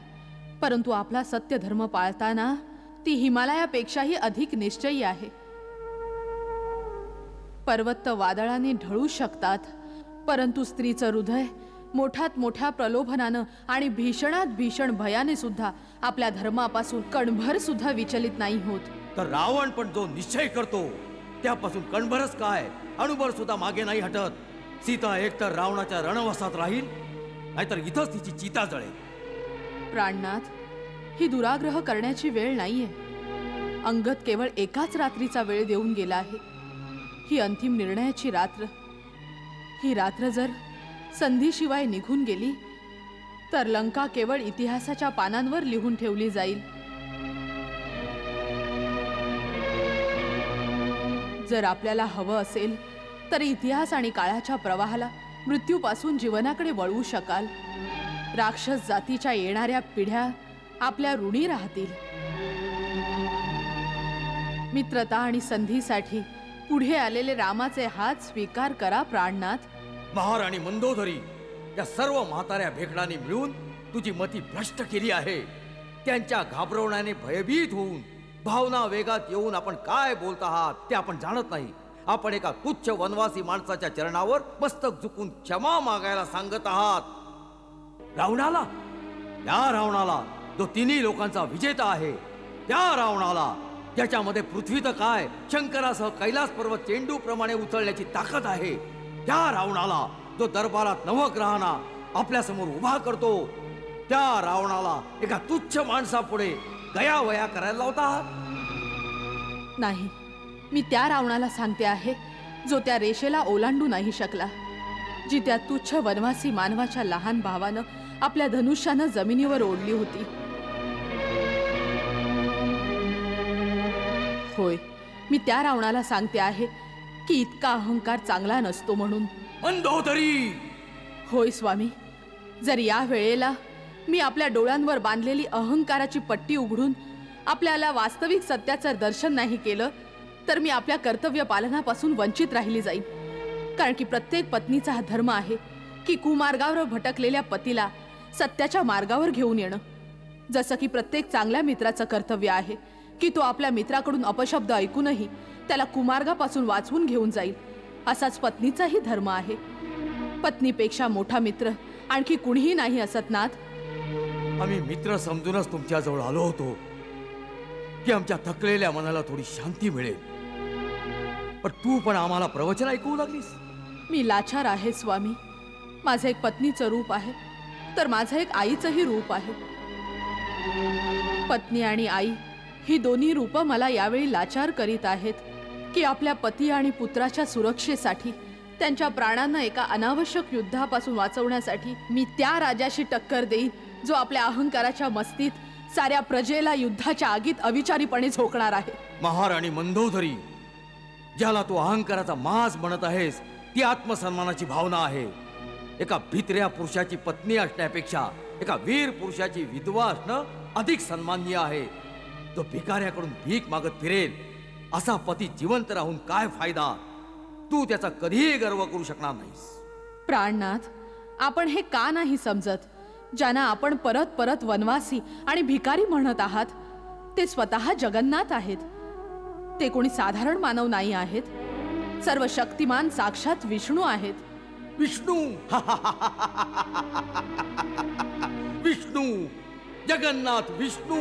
परंतु आपला सत्य धर्म पाळताना ती हिमालयापेक्षाही अधिक निश्चयी आहे. पर्वत वादळाने ढळू शकतात, परंतु स्त्रीचं हृदय मोठ्यात मोठ्या प्रलोभनानं आणि भीषणात भीषण भयाने सुद्धा आपल्या धर्मापासून कणभर सुद्धा विचलित नाही होत. तर रावण पण जो निश्चय करतो त्यापासून कणभरच काय, अणुभर सुद्धा मागे नाही हटत. सीता एकतर रावणाच्या रणवासात राहील, नाहीतर इथंच तिची चिता जळेल. प्राणनाथ, ही दुराग्रह करण्याची वेळ नाहीये. अंगद केवळ एकाच रात्रीचा वेळ देऊन गेला आहे. ही अंतिम निर्णयाची रात्र. ही रात्र जर संधीशिवाय निघून गेली तर लंका केवळ इतिहासाच्या पानांवर लिहून ठेवली जाईल. जर आपल्याला हवं असेल तर इतिहास आणि काळाच्या प्रवाहाला मृत्यूपासून जीवनाकडे वळवू शकाल. राक्षस जातीच्या येणाऱ्या पिढ्या आपल्या ऋणी राहतील. मित्रता आणि संधीसाठी पुढे आलेले रामाचे हात स्वीकार करा प्राणनाथ. महाराणी मंदोदरी, या सर्व म्हाताऱ्या भेकडांनी मिळून तुझी मती भ्रष्ट केली आहे. त्यांच्या घाबरवण्याने भयभीत होऊन भावना वेगात येऊन आपण काय बोलत आहात ते आपण जाणत नाही. आपण एका तुच्छ वनवासी माणसाच्या चरणावर मस्तक झुकून क्षमा मागायला सांगत आहात. रावणाला, त्या रावणाला जो तिन्ही लोकांचा विजेता आहे, त्या रावणाला ज्याच्यामध्ये पृथ्वी तर काय शंकरासह कैलास पर्वत चेंडू प्रमाणे उचलण्याची ताकद आहे, त्या रावणाला जो दरबारात नवग्रहांना आपल्या समोर उभा करतो, त्या रावणाला एका तुच्छ माणसापुढे गयावया करायला लावता. नाही, मी त्या रावणाला सांगते आहे जो त्या रेषेला ओलांडू नाही शकला, जी त्या तुच्छ वनवासी मानवाच्या लहान भावानं आपल्या धनुष्यानं जमिनीवर ओढली होती. होय, मी त्या रावणाला सांगते आहे की इतका अहंकार चांगला नसतो म्हणून. मंदोदरी! होय स्वामी, जर या वेळेला मी आपल्या डोळ्यांवर बांधलेली अहंकाराची पट्टी उघडून आपल्याला वास्तविक सत्याचं दर्शन नाही केलं तर मी आपल्या कर्तव्य पालनापासून वंचित राहिली जाईन. कारण की प्रत्येक पत्नीचा हा धर्म आहे की कुमार्गावर भटकलेल्या पतीला सत्याच्या मार्गावर घेऊन येणं. जसं की प्रत्येक चांगल्या मित्राचं कर्तव्य आहे की तो आपल्या मित्राकडून अपशब्द ऐकूनही त्याला कुमार्गापासून वाचवून घेऊन जाईल, असाच पत्नीचाही धर्म आहे. पत्नीपेक्षा मोठा मित्र आणखी कुणीही नाही असत नाथ. आम्ही मित्र समजूनच तुमच्या जवळ आलो होतो की आमच्या थकलेल्या मनाला थोडी शांती मिळेल, पण तू पण आम्हाला प्रवचन ऐकवू लागलीस. मी लाचार आहे स्वामी. माझं एक पत्नीचं रूप आहे तर माझं एक आईचंही रूप आहे. पत्नी आणि आई ही दोन्ही रूपं मला यावेळी लाचार करीत आहेत की आपल्या पती आणि पुत्राच्या सुरक्षेसाठी, त्यांच्या प्राणांना एका अनावश्यक युद्धापासून वाचवण्यासाठी मी त्या राजाशी टक्कर देईन जो आपल्या अहंकाराच्या मस्तीत साऱ्या प्रजेला युद्धाच्या आगीत अविचारीपणे झोकणार आहे. महाराणी मंदोदरी, ज्याला तू अहंकाराचा माज म्हणत आहेस ती आत्मसन्मानाची भावना आहे. एका भित्र्या पुरुषाची पत्नी असण्यापेक्षा एका वीर पुरुषाची विधवा असणं अधिक सन्माननीय आहे. जो भिकाऱ्याकडून भीक मागत फिरेल असा पती जिवंत राहून काय फायदा? तू त्याचा कधीही गर्व करू शकणार नाहीस. प्राणनाथ, आपण हे का नाही समजत? ज्यांना आपण परत परत वनवासी आणि भिकारी म्हणत आहात ते स्वतः जगन्नाथ आहेत. ते कोणी साधारण मानव नाही आहेत. सर्व शक्तिमान साक्षात विष्णू आहेत. विष्णू! विष्णू, जगन्नाथ विष्णू!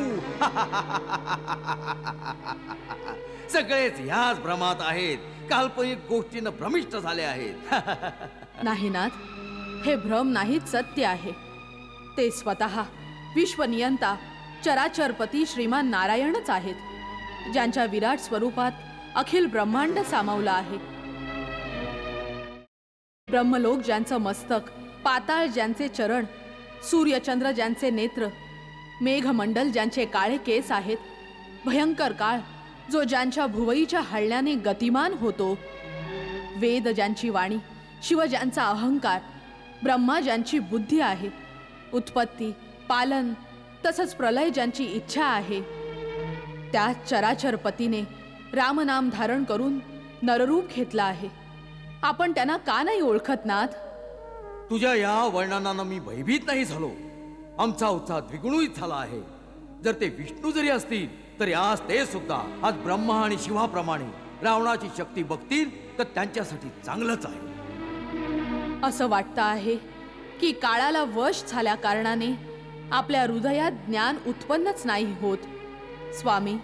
सगळेच ह्याच भ्रमात आहेत, काल्पनिक गोष्टीनं भ्रमिष्ट झाले आहेत. नाही नाथ, हे भ्रम नाहीत, सत्य आहे. ते स्वतः विश्वनियंता चराचरपती श्रीमान नारायणच आहेत, ज्यांच्या विराट स्वरूपात अखिल ब्रह्मांड सामावलं आहे. ब्रह्मलोक ज्यांचं मस्तक, पाताळ ज्यांचे चरण, सूर्यचंद्र ज्यांचे नेत्र, मेघमंडल ज्यांचे काळे केस आहेत, भयंकर काळ जो ज्यांच्या भुवईच्या हळण्याने गतिमान होतो, वेद ज्यांची वाणी, शिव ज्यांचा अहंकार, ब्रह्मा ज्यांची बुद्धी आहे, उत्पत्ती, पालन तसंच प्रलय ज्यांची इच्छा आहे, त्या चराचरपतीने रामनाम धारण करून नररूप घेतला आहे. आपण त्यांना का नाही ओळखत नाथ? तुझ्या या वर्णनानं मी भयभीत नाही झालो. आमचा उत्साह द्विगुणित झाला आहे. जर ते विष्णू जरी असतील तरी आज ते सुद्धा आज ब्रह्मा आणि शिवाप्रमाणे रावणाची शक्ती बघतील तर त्यांच्यासाठी चांगलंच आहे. असं वाटतं आहे की काळाला वश झाल्या कारणाने आपल्या हृदयात ज्ञान उत्पन्नच नाही होत. स्वामी,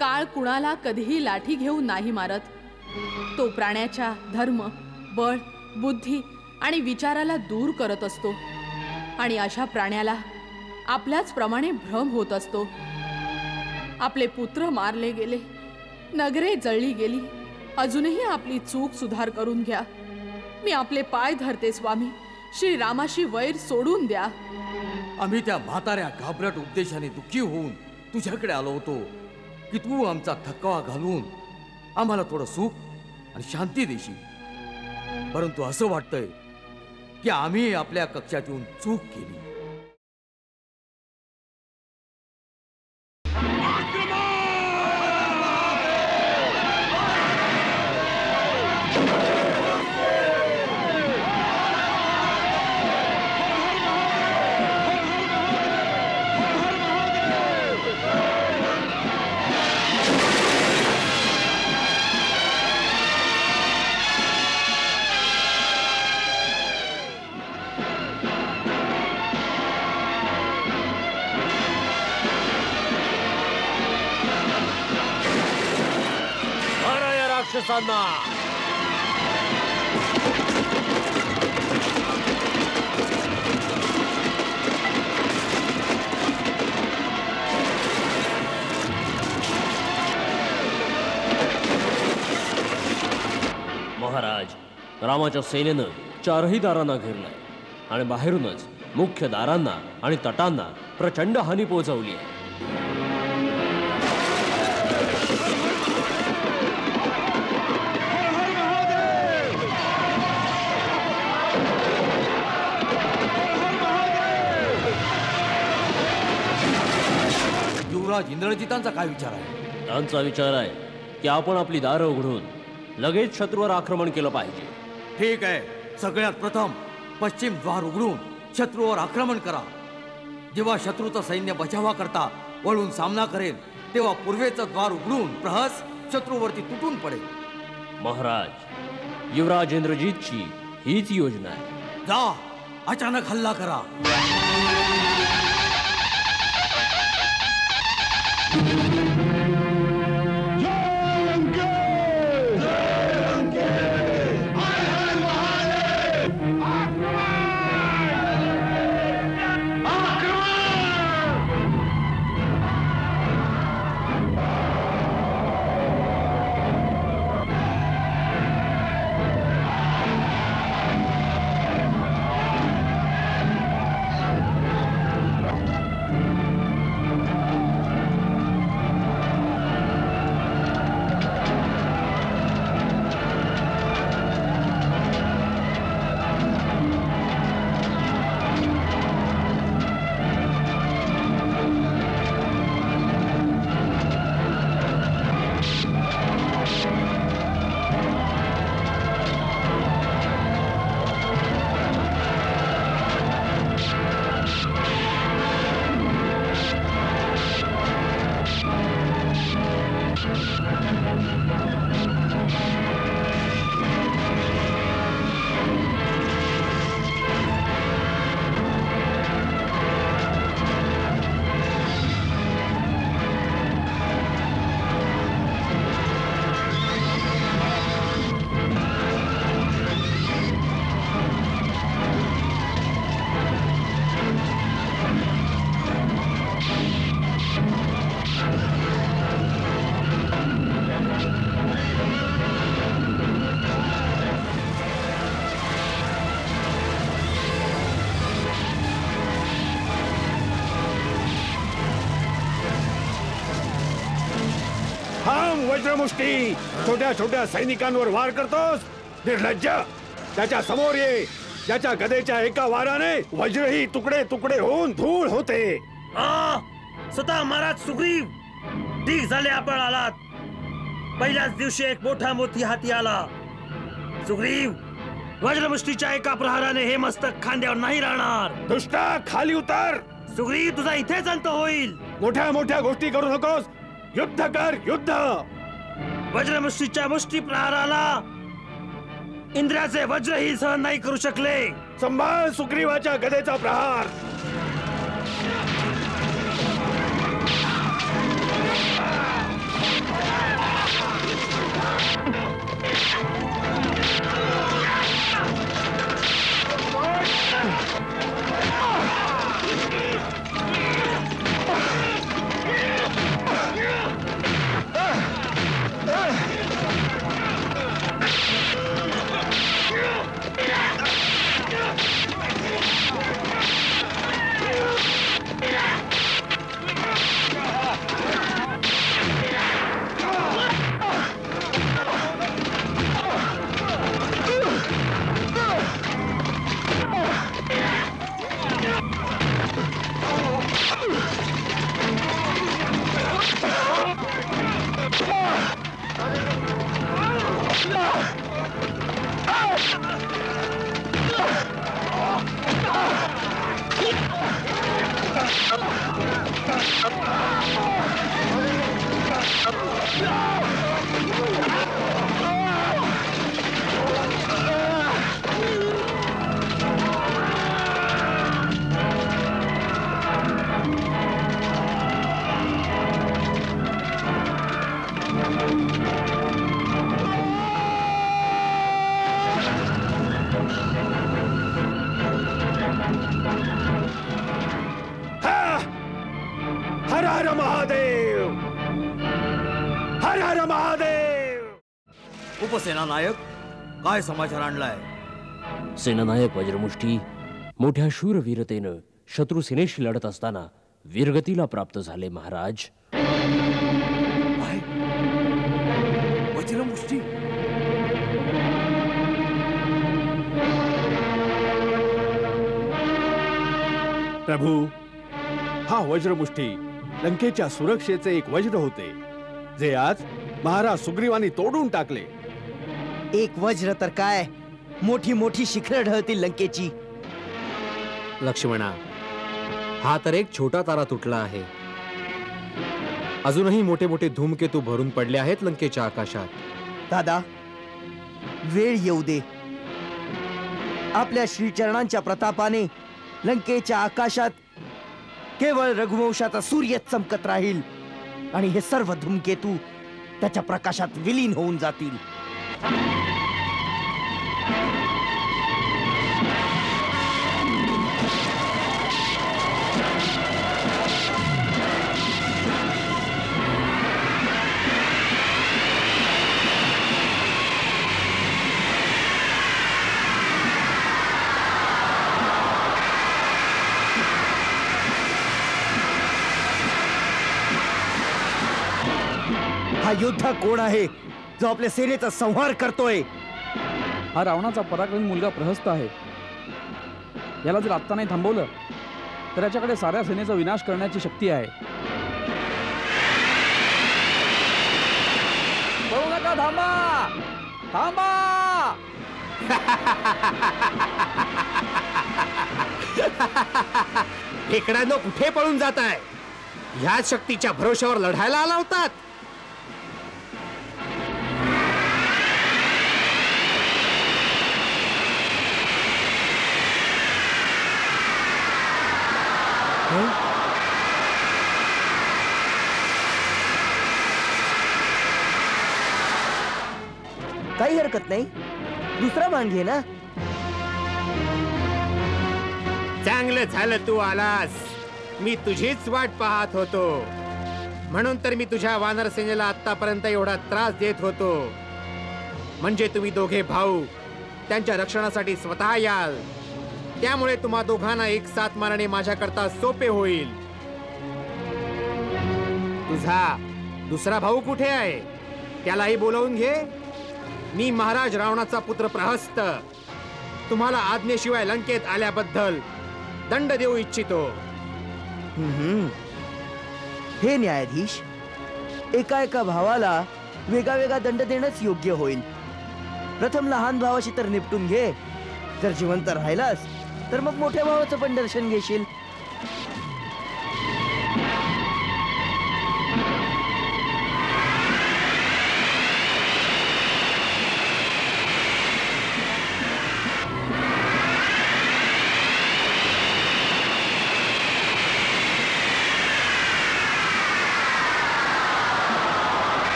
काळ कुणाला कधीही लाठी घेऊन नाही मारत. तो प्राण्याच्या धर्म, बळ, बुद्धी आणि विचाराला दूर करत असतो आणि अशा प्राण्याला आपल्याच प्रमाणे भ्रम होत असतो. आपले पुत्र मारले गेले, नगरे जळली गेली, अजूनही आपली चूक सुधार करून घ्या. मी आपले पाय धरते स्वामी, श्री रामाशी वैर सोडून द्या. आम्ही त्या म्हाताऱ्या घाबरट उपदेशाने दुःखी होऊन तुझ्याकडे आलो होतो की तू आमचा थकवा घालून आम्हाला थोडं सुख आणि शांती देशील. परंतु असं वाटतंय की आम्ही आपल्या कक्षातून चूक केली. राक्षसांना महाराज, रामाच्या सेनेनं चारही दारांना घेरलंय आणि बाहेरूनच मुख्य दारांना आणि तटांना प्रचंड हानी पोहोचवली आहे. युवराज इंद्रजितांचा काय विचार आहे? त्यांचा विचार आहे की आपण आपली दारं उघडून लगेच शत्रूवर आक्रमण केलं पाहिजे. ठीक आहे, सगळ्यात प्रथम पश्चिम द्वार उघडून शत्रूवर आक्रमण करा. जेव्हा शत्रूचं सैन्य बचावा करता वळून सामना करेल तेव्हा पूर्वेचं द्वार उघडून प्रहस शत्रूवरती तुटून पडेल. महाराज, युवराज इंद्रजितची हीच योजना आहे. जा, अचानक हल्ला करा. वज्रमुष्टी छोट्या छोट्या सैनिकांवर वार करतोस? निर्लज्ज! त्याच्या समोर ये, ज्याच्या गदेच्या एका वाराने वज्रही तुकडे तुकडे होऊन धूळ होते. स्वतः महाराज सुग्रीव, ठीक झाले आपण आलात. पहिल्याच दिवशी एक मोठा मोती हाती आला. सुग्रीव, वज्रमुष्टीच्या एका प्रहाराने हे मस्तक खांद्यावर नाही राहणार. दुष्टा, खाली उतर. सुग्रीव, तुझा इथेच अंत होईल. मोठ्या मोठ्या गोष्टी करू नकोस. युद्ध कर, युद्ध. वज्रमुष्टीच्या मुष्टी प्रहाराला इंद्राचे वज्रही सहन नाही करू शकले. संभाळ सुग्रीवाच्या गदेचा प्रहार. हर हर महादेव, हर हर महादेव. उपसेना नायक, काय समाचार आणलाय? सेनानायक वज्रमुष्टी मोठ्या शूरवीरतेनं शत्रुसेनेशी लढत असताना वीरगतीला प्राप्त झाले महाराज. वज्रमुष्टी? प्रभू, हा वज्रमुष्टी लंकेच्या सुरक्षेचे एक वज्र होते, जे आज महाराज सुग्रीवांनी तोडून टाकले. एक वज्र तर काय, मोठी मोठी शिखरं ढळतील लंकेची. लक्ष्मणा, हा तर एक छोटा तारा तुटला आहे. अजूनही मोठे मोठे धूमकेतू भरून पडले आहेत लंकेच्या आकाशात. दादा, वेळ येऊ दे. आपल्या श्रीचरणांच्या प्रतापाने लंकेच्या आकाशात केवळ रघुवंशाचा सूर्य चमकत राहील आणि हे सर्व धूमकेतू त्याच्या प्रकाशात विलीन होऊन जातील. हा योद्धा कोण आहे जो आपल्या सेनेचा संहार करतोय? हा रावणाचा पराक्रमी मुलगा प्रहस्त आहे. याला जर आत्ता नाही थांबवलं तर याच्याकडे साऱ्या सेनेचा विनाश करण्याची शक्ती आहे. पळू नका, थांबा थांबा. खेकड्यांनो, कुठे पळून जाताय? ह्याच शक्तीच्या भरोश्यावर लढायला आला होतात? काही हरकत नाही, दुसरा मान घे ना. चांगलं झालं तू आलास. मी तुझीच वाट पाहत होतो. म्हणून तर मी तुझ्या वानर सेनेला आतापर्यंत एवढा त्रास देत होतो. म्हणजे तुम्ही दोघे भाऊ त्यांच्या रक्षणासाठी स्वतः याल. त्यामुळे तुम्हा दोघांना एक साथ मारणे माझ्याकरता सोपे होईल. तुझा दुसरा भाऊ कुठे आहे? त्यालाही बोलावून घे. मी महाराज रावणाचा पुत्र प्रहस्त तुम्हाला आज्ञेशिवाय लंकेत आल्याबद्दल दंड देऊ इच्छितो. हे न्यायाधीश, एका एका भावाला वेगळा वेगळा दंड देणंच योग्य होईल. प्रथम लहान भावाशी तर निपटून घे. जर जिवंत राहिलास तर मग मोठ्या भावाचं पण दर्शन घेशील.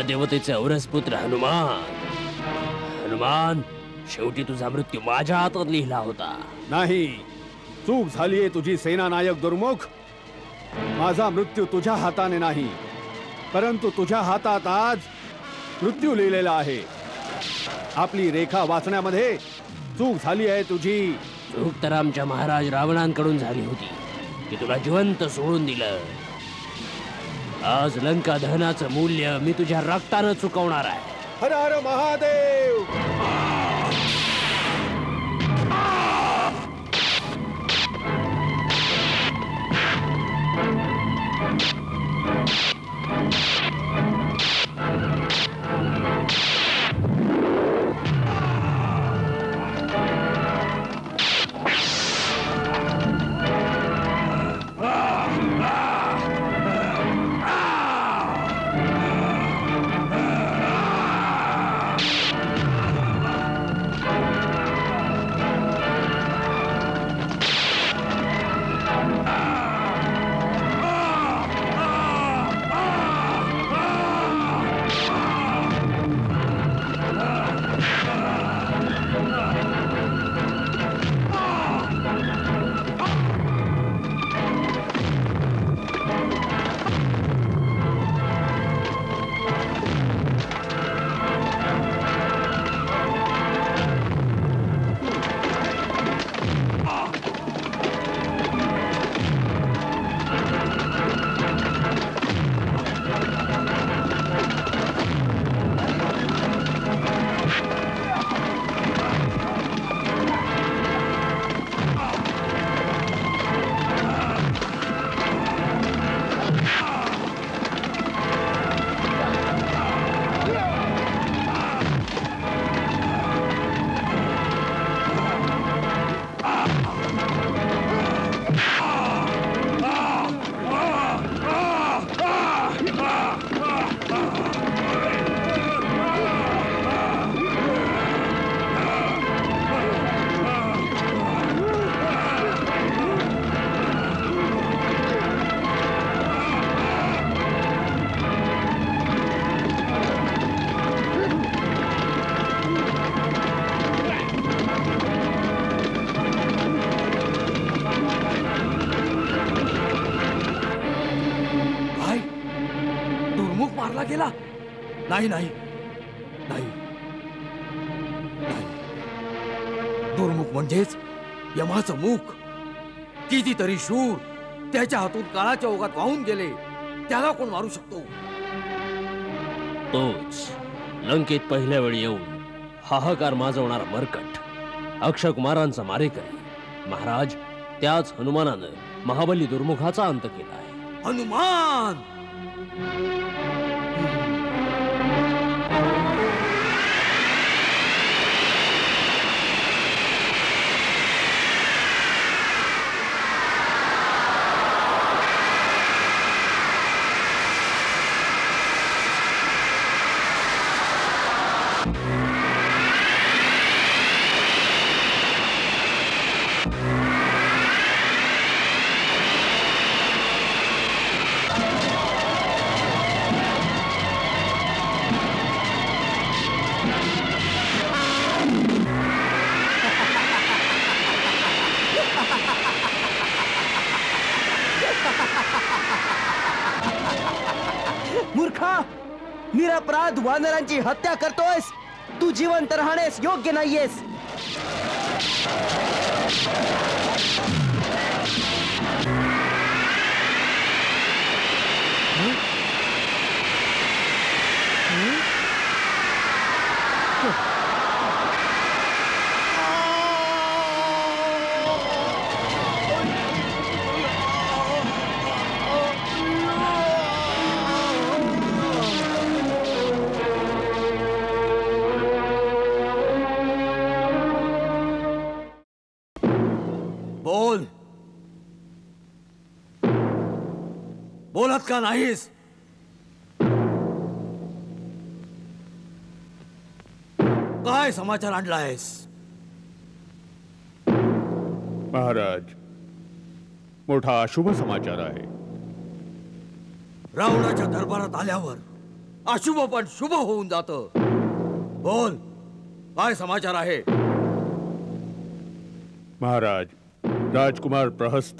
देवतेचे औरस पुत्र हनुमान. हनुमान, शेवटी तुझा मृत्यू माझ्या हातात लिहिला होता. नाही, चूक झालीये तुझी सेनानायक दुर्मुख. माझा मृत्यू तुझ्या हाताने नाही, परंतु तुझ्या हातात आज मृत्यू लिहिलेला आहे. आपली रेखा वाचण्यामध्ये चूक झाली आहे तुझी. चूक तर आमच्या महाराज रावणांकडून झाली होती की तुला जिवंत सोडून दिलं. आज लंका दहनाचं मूल्य मी तुझ्या रक्तानं चुकवणार आहे. हर हर महादेव. गेला. नाही नाही नाही नाही, दुर्मुख म्हणजेच यमाचं मुख. कितीतरी शूर त्याच्या हातून काळाच्या ओघात वाहून गेले. त्याला कोण मारू शकतो? तोच लंकेत पहिल्या वेळी येऊन हाहाकार माजवणारा मरकट, अक्षय कुमारांचा मारेकरी महाराज. त्याच हनुमानानं महाबली दुर्मुखाचा अंत केला आहे. हनुमान मूर्खा, निरपराध वानरांची हत्या करतोयस. तू जिवंत राहण्यास योग्य नाहीयेस. बोल, बोलत का नाहीस? काय समाचार आणला आहेस? महाराज, मोठा अशुभ समाचार आहे. रावणाच्या दरबारात आल्यावर अशुभ पण शुभ होऊन जातं. बोल, काय समाचार आहे? महाराज, राजकुमार प्रहस्त.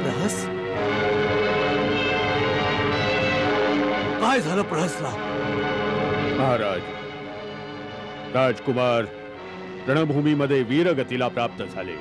प्रहस्त? काय झालं प्रहस्तला? महाराज, राजकुमार रणभूमीमध्ये वीरगतीला प्राप्त झाले.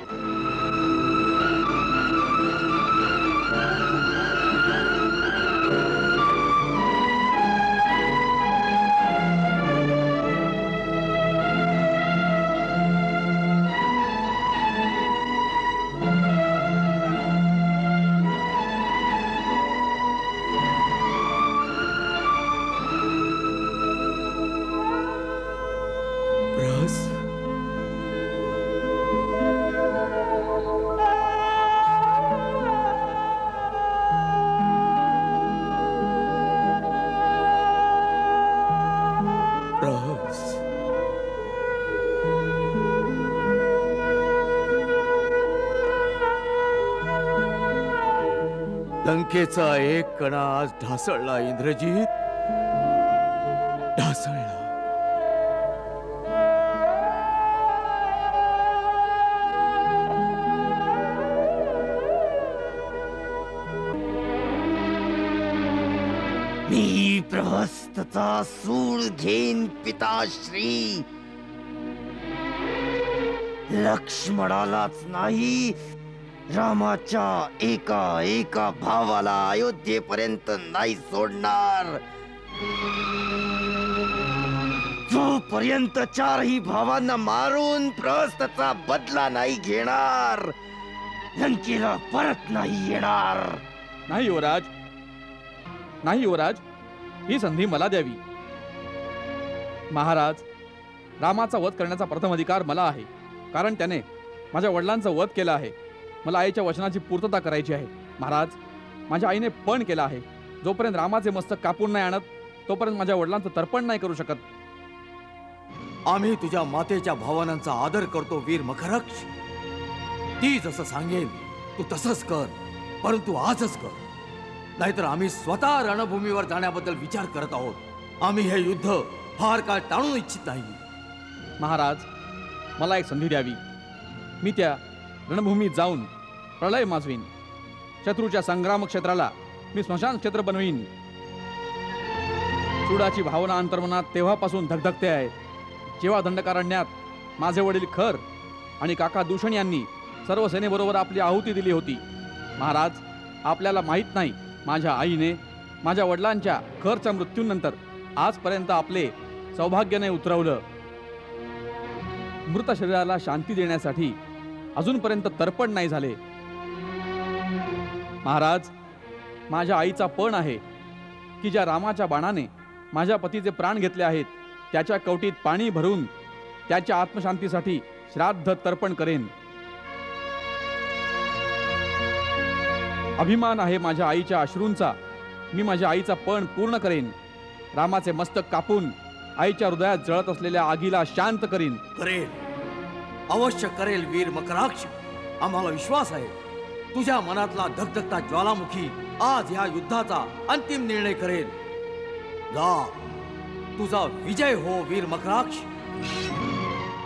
लंकेचा एक कणा आज ढासळला इंद्रजीत, ढासळला. मी प्रहस्तचा सूळ घेईन पिताश्री. लक्ष्मणालाच नाही, रामाच्या एका एका भावाला अयोध्येपर्यंत नाही सोडणार. जोपर्यंत चारही भावांना मारून प्रहस्तचा बदला नाही घेणार, लंकेला परत नाही येणार. नाही युवराज, नाही युवराज, ही संधी मला द्यावी. महाराज, रामाचा वध करण्याचा प्रथम अधिकार मला आहे, कारण त्याने माझ्या वडिलांचा वध केला आहे. मला आईच्या वचनाची पूर्तता करायची आहे. महाराज, माझ्या आईने पण केला आहे. जोपर्यंत रामाचे मस्तक कापून नाही आणत, तोपर्यंत माझ्या वडिलांचं तर्पण नाही करू शकत. आम्ही तुझ्या मातेच्या भावनांचा आदर करतो वीर मकरक्ष. ती जसं सांगेल तू तसंच कर, परंतु आजच कर, नाहीतर आम्ही स्वतः रणभूमीवर जाण्याबद्दल विचार करत आहोत. आम्ही हे युद्ध फार काळ टाळू इच्छित नाही. महाराज, मला एक संधी द्यावी. मी त्या रणभूमीत जाऊन प्रलय माजवीन. शत्रूच्या संग्राम क्षेत्राला मी स्मशान क्षेत्र बनवीन. चुडाची भावना अंतर्मनात तेव्हापासून धगधगते आहे, जेव्हा दंडकारण्यात माझे वडील खर आणि काका दूषण यांनी सर्व सेनेबरोबर आपली आहुती दिली होती. महाराज, आपल्याला माहीत नाही, माझ्या आईने माझ्या वडिलांच्या खरच्या मृत्यूनंतर आजपर्यंत आपले सौभाग्याने उतरवलं. मृत शरीराला शांती देण्यासाठी अजूनपर्यंत तर्पण नाही झाले. महाराज, माझ्या आईचा पण आहे की ज्या रामाच्या बाणाने माझ्या पतीचे प्राण घेतले आहेत, त्याच्या कवटीत पाणी भरून त्याच्या आत्मशांतीसाठी श्राद्ध तर्पण करेन. अभिमान आहे माझ्या आईच्या अश्रूंचा. मी माझ्या आईचा पण पूर्ण करेन. रामाचे मस्तक कापून आईच्या हृदयात जळत असलेल्या आगीला शांत करीन. करेल, अवश्य करेल वीर मकराक्ष. आम्हाला विश्वास आहे तुझ्या मनातला धगधगता ज्वालामुखी आज ह्या युद्धाचा अंतिम निर्णय करेल. जा, तुझा विजय हो वीर मकराक्ष.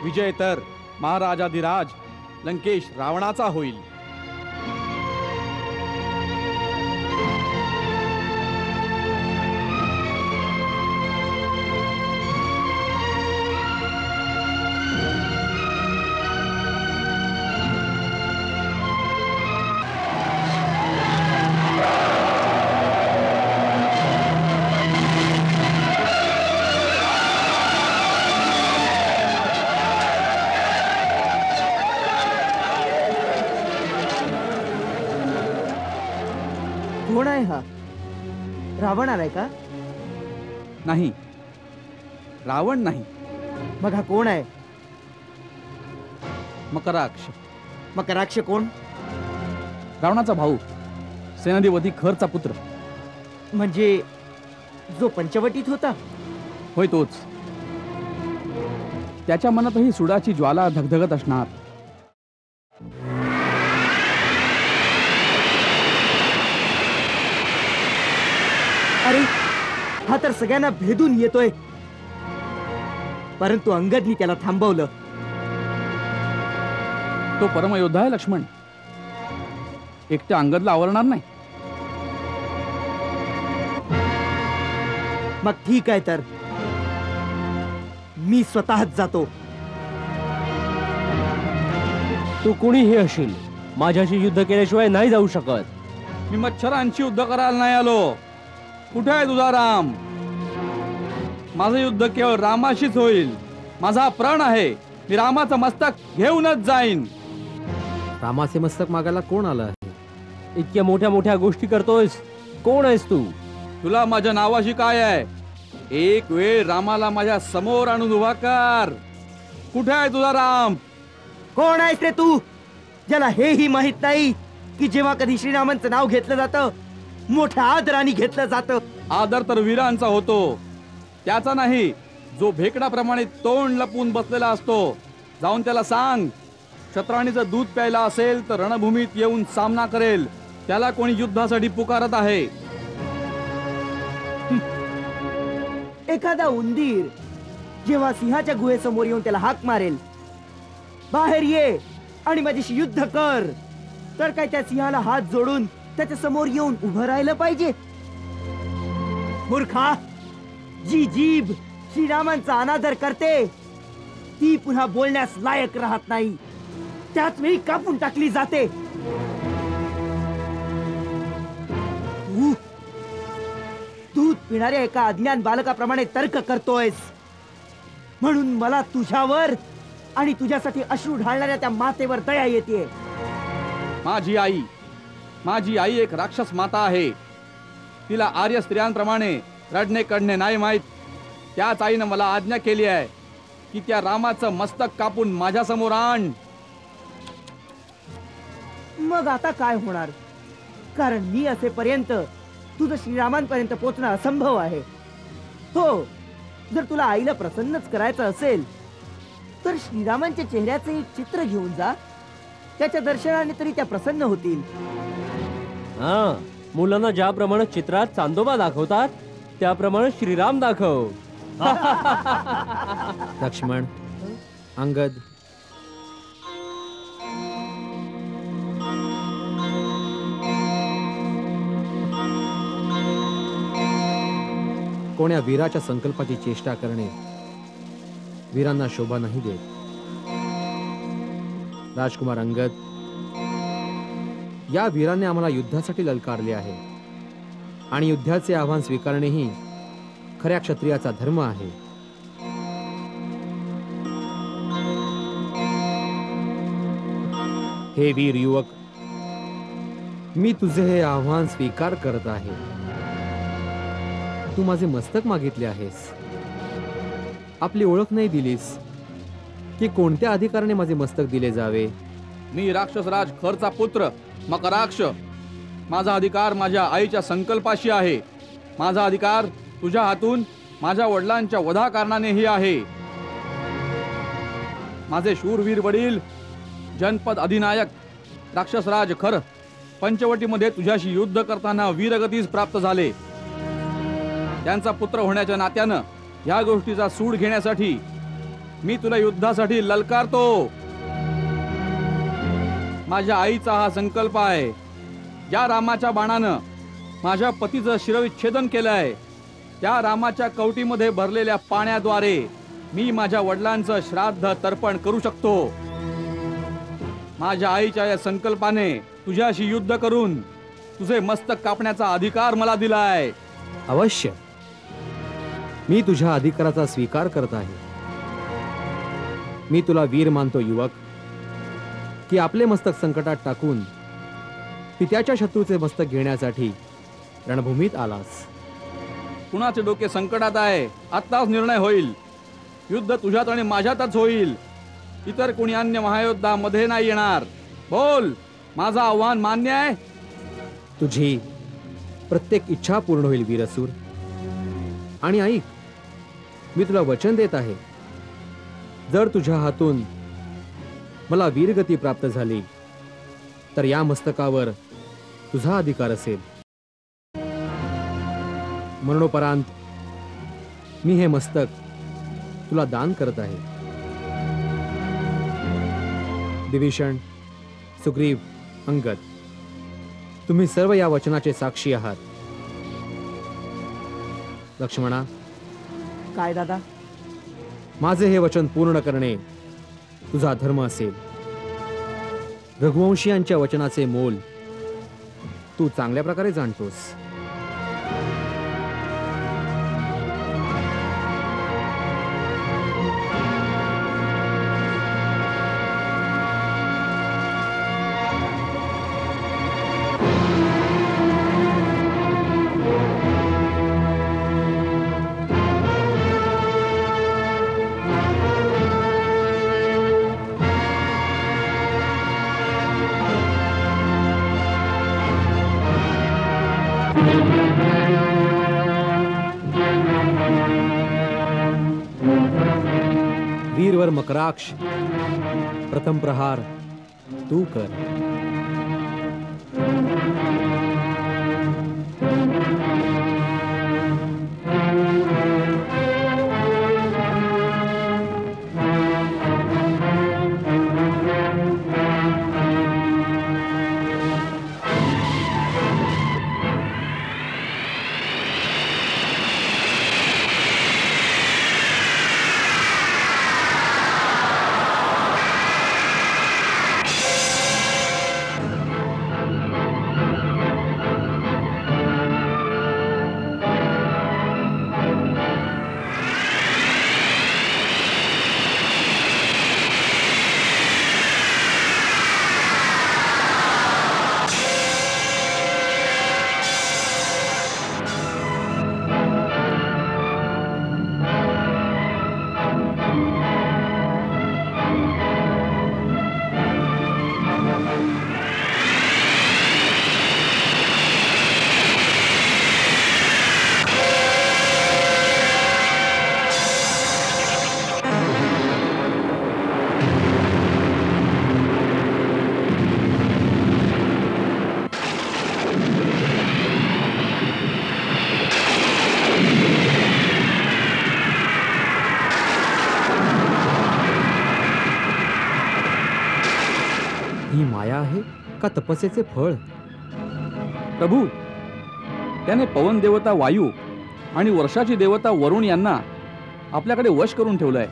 विजय तर महाराजाधिराज लंकेश रावणाचा होईल. आहे हा? रावण आलाय का? नाही, रावण नाही. मग हा कोण आहे? मकराक्ष. मकराक्ष कोण? रावणाचा भाऊ, सेनाधिपती खरचा पुत्र. म्हणजे जो पंचवटीत होता? होय, तोच. त्याच्या मनातही सुडाची ज्वाला धगधगत असणार. अरे, हा तर सगळ्यांना भेदून येतोय. परंतु अंगदनी त्याला थांबवलं. तो परमयोद्धा आहे लक्ष्मण. एकट्या अंगदला आवरणार नाही. मग ठीक आहे, तर मी स्वतःच जातो. तू कुणीही असशील, माझ्याशी युद्ध केल्याशिवाय नाही जाऊ शकत. मी मच्छरांची युद्ध करायला नाही आलो. कुठे आहे तुझा राम? माझं युद्ध केवळ रामाशीच होईल. माझा प्राण आहे. मी रामाचं मस्तक घेऊनच जाईन. रामाचे मस्तक मागायला कोण आलं आहे? इतक्या मोठ्या मोठ्या गोष्टी करतोयस. कोण आहेस तू? तुला माझ्या नावाशी काय आहे? एक वेळ रामाला माझ्या समोर आणून उभा कर. कुठे आहे तुझा राम? कोण आहेस रे तू, ज्याला हेही माहित नाही की जेव्हा कधी श्रीरामांचं नाव घेतलं जातं, मोठ्या आदराने घेतलं जातं. आदर तर वीरांचा होतो, त्याचा नाही जो भेकडाप्रमाणे तोंड लपून बसलेला असतो. जाऊन त्याला सांग, शत्राणीचं दूध प्यायला असेल तर रणभूमीत येऊन सामना करेल. त्याला कोणी युद्धासाठी पुकारत आहे. एखादा उंदीर जेव्हा सिंहाच्या गुहेसमोर येऊन त्याला हाक मारेल, बाहेर ये आणि माझ्याशी युद्ध कर, तर काय त्या सिंहाला हात जोडून त्याच्या समोर येऊन उभं राहिलं पाहिजे? मूर्खा, जी जीभ श्रीरामांचा अनादर करते ती पुन्हा बोलण्यास लायक राहत नाही. त्याच वेळी कापून टाकली जाते. दूध पिणाऱ्या एका अज्ञान बालकाप्रमाणे तर्क करतोयस, म्हणून मला तुझ्यावर आणि तुझ्यासाठी अश्रू ढाळणाऱ्या त्या मातेवर दया येते. माझी आई एक राक्षस माता आहे. तिला आर्य स्त्रियांप्रमाणे रडणे कडणे नाही माहीत. त्याच आईनं मला आज्ञा केली आहे की त्या रामाचं मस्तक कापून माझ्या समोर आण. मग आता काय होणार? कारण मी असेपर्यंत तुझं श्रीरामांपर्यंत पोहोचणं असंभव आहे. हो, जर तुला आईला प्रसन्नच करायचं असेल तर श्रीरामांच्या चेहऱ्याचे एक चित्र घेऊन जा. त्याच्या दर्शनाने तरी त्या प्रसन्न होतील. हा, मुलांना ज्याप्रमाणे चित्रात चांदोबा दाखवतात त्याप्रमाणे श्रीराम दाखव. लक्ष्मण, अंगद, कोण्या वीराच्या संकल्पाची चेष्टा करणे वीरांना शोभा नाही देत. राजकुमार अंगद, या वीराने आम्हाला युद्धासाठी ललकारले आहे आणि युद्धाचे आव्हान स्वीकारणेही खऱ्या क्षत्रियाचा धर्म आहे. हे वीर युवक, मी तुझे हे आव्हान स्वीकार करत आहे. तू माझे मस्तक मागितले आहेस, आपली ओळख नाही दिलीस की कोणत्या अधिकाराने माझे मस्तक दिले जावे. मी राक्षसराज खरचा पुत्र मकराक्ष. माझा अधिकार माझ्या आईच्या संकल्पाशी आहे. माझा अधिकार तुझ्या हातून माझ्या वडिलांच्या वधा कारणानेही आहे. माझे शूरवीर वडील जनपद अधिनायक राक्षसराज खर पंचवटीमध्ये तुझ्याशी युद्ध करताना वीरगतीस प्राप्त झाले. त्यांचा पुत्र होण्याच्या नात्यानं या गोष्टीचा सूड घेण्यासाठी मी तुला युद्धासाठी ललकारतो. माझ्या आईचा हा संकल्प आहे. ज्या रामाच्या बाणानं माझ्या पतीचं शिरविच्छेदन केलंय, त्या रामाच्या कवटीमध्ये भरलेल्या पाण्याद्वारे मी माझ्या वडिलांचं श्राद्ध तर्पण करू शकतो. माझ्या आईच्या या संकल्पाने तुझ्याशी युद्ध करून तुझे मस्तक कापण्याचा अधिकार मला दिलाय. अवश्य, मी तुझ्या अधिकाराचा स्वीकार करत आहे. मी तुला वीर मानतो युवक, की आपले मस्तक संकटात टाकून पित्याच्या शत्रूचे मस्तक घेण्यासाठी रणभूमीत आलास. कुणाचे डोके संकटात आहे आत्ताच निर्णय होईल. युद्ध तुझ्यात आणि माझ्यातच होईल. इतर कोणी अन्य महायोद्धा मध्ये नाही येणार. बोल, माझं आव्हान मान्य आहे? तुझी प्रत्येक इच्छा पूर्ण होईल वीरसूर. आणि ऐक, मी तुला वचन देत आहे, जर तुझ्या हातून मला वीरगती प्राप्त झाली तर या मस्तकावर तुझा अधिकार असेल. मरणोपरांत मी हे मस्तक तुला दान करत आहे. विभीषण, सुग्रीव, अंगद, तुम्ही सर्व या वचनाचे साक्षी आहात. लक्ष्मणा, काय दादा? माझे हे वचन पूर्ण करणे तुझा धर्म असेल. रघुवंशीयांच्या वचनाचे मोल तू चांगल्या प्रकारे जाणतोस. वीरवर मकराक्ष, प्रथम प्रहार तू कर. ही माया आहे का तपस्येचे फळ? प्रभू, त्याने पवन देवता वायू आणि वर्षाची देवता वरुण यांना आपल्याकडे वश करून ठेवलंय.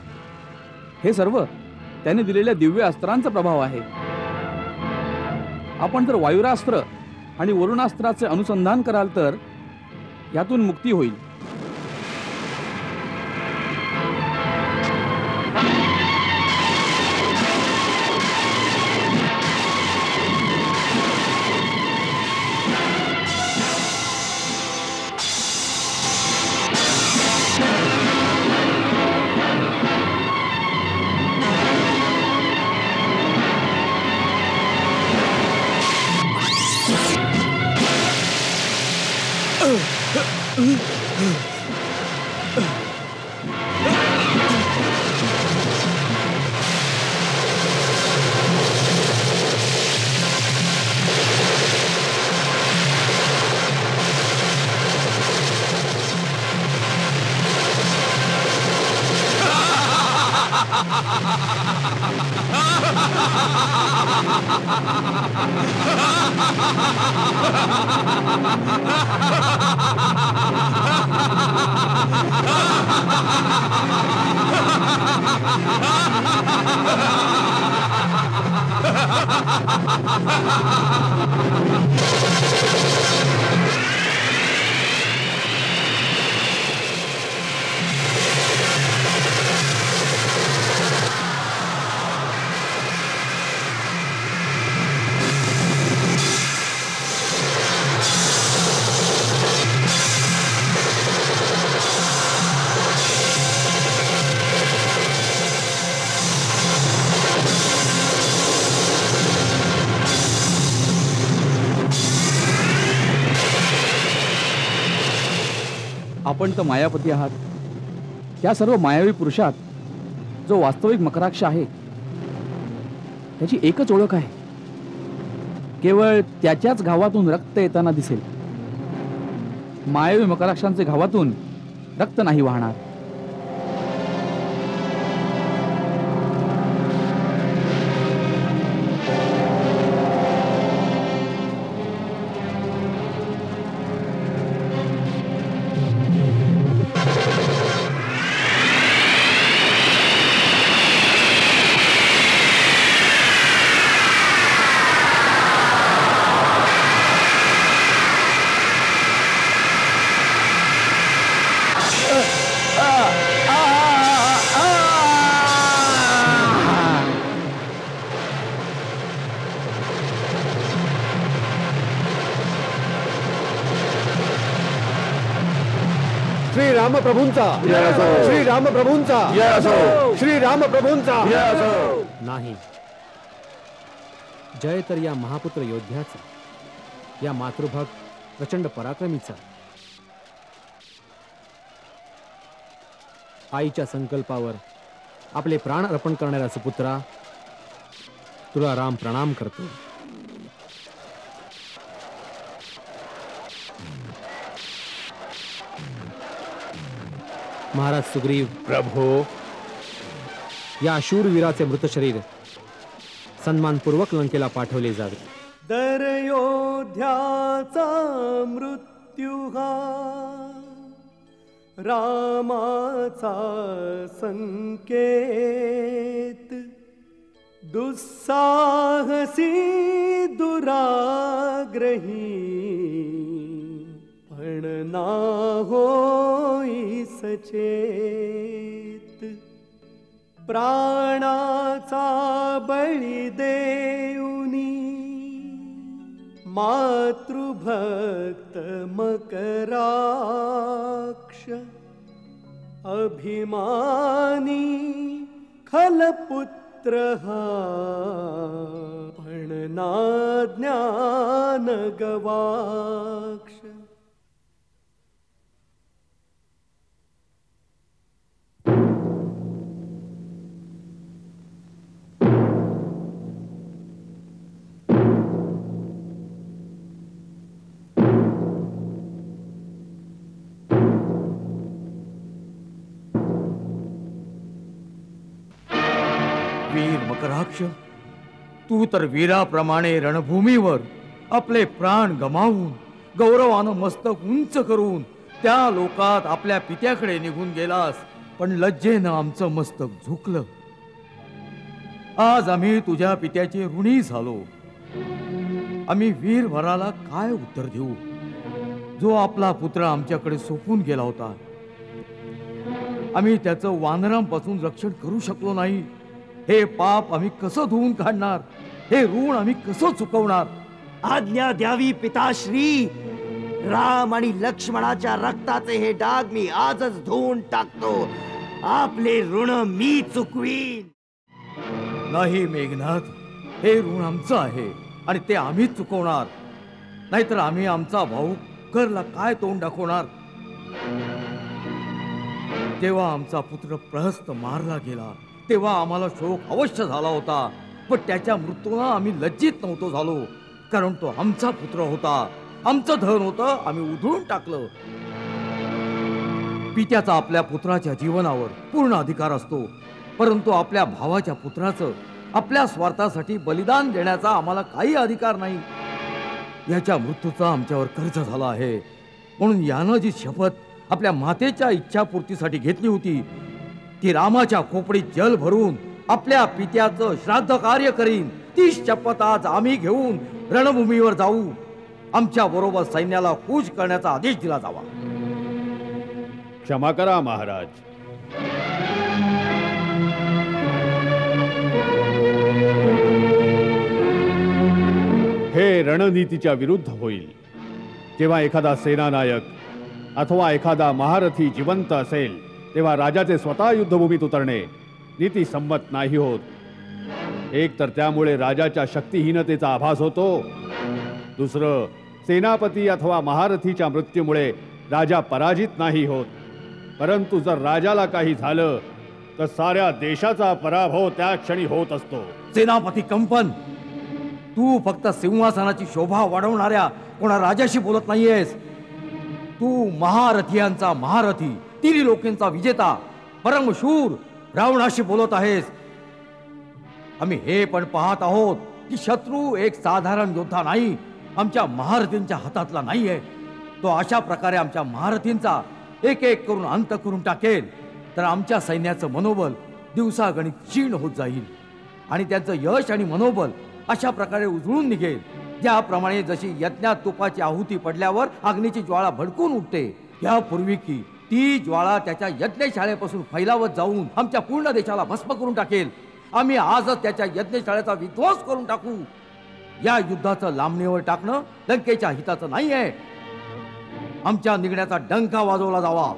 हे सर्व त्याने दिलेल्या दिव्य अस्त्रांचा प्रभाव आहे. आपण जर वायुरास्त्र आणि वरुणास्त्राचे अनुसंधान कराल तर यातून मुक्ती होईल. आपण तर मायापती आहात. त्या सर्व मायावी पुरुषात जो वास्तविक मकराक्ष आहे त्याची एकच ओळख आहे. केवळ त्याच्याच घावातून रक्त येताना दिसेल. मायावी मकराक्षांचे घावातून रक्त नाही वाहणार. श्री रामप्रभूंचा श्री रामप्रभूंचा श्री रामप्रभूंचा नाही. जय तर या महापुत्र योद्ध्याचा, या मातृभक्त प्रचंड पराक्रमीचा. आईच्या संकल्पावर आपले प्राण अर्पण करणाऱ्या सुपुत्रा, तुला राम प्रणाम करतो. महाराज सुग्रीव, प्रभो, या शूरवीराचे मृत शरीर सन्मानपूर्वक लंकेला पाठवले जावे. दरयोध्याचा मृत्यू हा रामाचा संकेत, दुस्साहसी दुराग्रही पण ना होई सचेत. प्राणाचा बळी देऊनी मातृभक्त मकराक्ष, अभिमानी खलपुत्र हा पण ना ज्ञान गवाक्ष. वीर मकराक्ष, तू तर वीराप्रमाणे रणभूमीवर आपले प्राण गमावून गौरवानं मस्तक उंच करून त्या लोकात आपल्या पित्याकडे निघून गेलास. पण लज्जेनं आमचं मस्तक झुकलं. आज आम्ही तुझ्या पित्याचे ऋणी झालो. आम्ही वीरवराला काय उत्तर देऊ, जो आपला पुत्र आमच्याकडे सोपून गेला होता. आम्ही त्याचं वानरांपासून रक्षण करू शकलो नाही. हे पाप आम्ही कसं धुवून काढणार, हे ऋण आम्ही कसं चुकवणार. आज्ञा द्यावी पिताश्री. राम आणि लक्ष्मणाच्या रक्ताचे हे डाग मी आजच धुवून टाकतो. आपले ऋण मी चुकवीन. नाही मेघनाथ, हे ऋण आमचं आहे आणि ते आम्हीच चुकवणार. नाहीतर आम्ही आमचा भाऊ करला काय तोंड दाखवणार. तेव्हा आमचा पुत्र प्रहस्त मारला गेला, तेव्हा आम्हाला शोक अवश्य झाला होता. पण त्याच्या मृत्यूला आम्ही लज्जित नव्हतो झालो, कारण तो आमचा पुत्र होता, आमचं धन होतं. आम्ही उधळून टाकलं. पित्याचा आपल्या पुत्राच्या जीवनावर पूर्ण अधिकार असतो, परंतु आपल्या भावाच्या पुत्राचं आपल्या स्वार्थासाठी बलिदान देण्याचा आम्हाला काही अधिकार नाही. याच्या मृत्यूचा आमच्यावर कर्ज झाला आहे. म्हणून यानं जी शपथ आपल्या मातेच्या इच्छापूर्तीसाठी घेतली होती, ती रामाच्या खोपडीत जल भरून आपल्या पित्याचं श्राद्ध कार्य करीन. ती शपथ आज आम्ही घेऊन रणभूमीवर जाऊ. आमच्या बरोबर सैन्याला कूच करण्याचा आदेश दिला जावा. क्षमा करा महाराज. हे रणनीतीच्या विरुद्ध होईल. जेव्हा एखादा सेनानायक अथवा एखादा महारथी जिवंत असेल, तेव्हा राजाचे स्वतः युद्धभूमीत उतरणे नीती संमत नाही होत. एक तर त्यामुळे राजाच्या शक्तिहीनतेचा आभास होतो. दुसरं, सेनापती अथवा महारथीच्या मृत्यूमुळे राजा पराजित नाही होत, परंतु जर राजाला काही झालं तर साऱ्या देशाचा पराभव त्या क्षणी होत असतो. सेनापती कंपन, तू फक्त सिंहासनाची शोभा वाढवणाऱ्या कोणा राजाशी बोलत नाहीयेस. तू महारथियांचा महारथी, तिन्ही लोकांचा विजेता, परमशूर रावणाशी बोलत आहेस. आम्ही हे पण पाहत आहोत की शत्रू एक साधारण योद्धा नाही, आमच्या महारथींच्या हातातला नाहीये. तो अशा प्रकारे आमच्या महारथींचा एक एक करून अंत करून टाकेल तर आमच्या सैन्याचं मनोबल दिवसागणिक क्षीण होत जाईल आणि त्यांचं यश आणि मनोबल अशा प्रकारे उजळून निघेल, ज्याप्रमाणे जशी यज्ञात तुपाची आहुती पडल्यावर अग्नीची ज्वाळा भडकून उठते, यापूर्वी की ती ज्वाळा त्याच्या यज्ञशाळेपासून फैलावत जाऊन आमच्या पूर्ण देशाला भस्म करून टाकेल. आम्ही आजच त्याच्या यज्ञशाळेचा विध्वंस करून टाकू. या युद्धाचं लांबणीवर टाकणं लंकेच्या हिताचं नाहीये. आमच्या निघण्याचा डंका वाजवला जावा.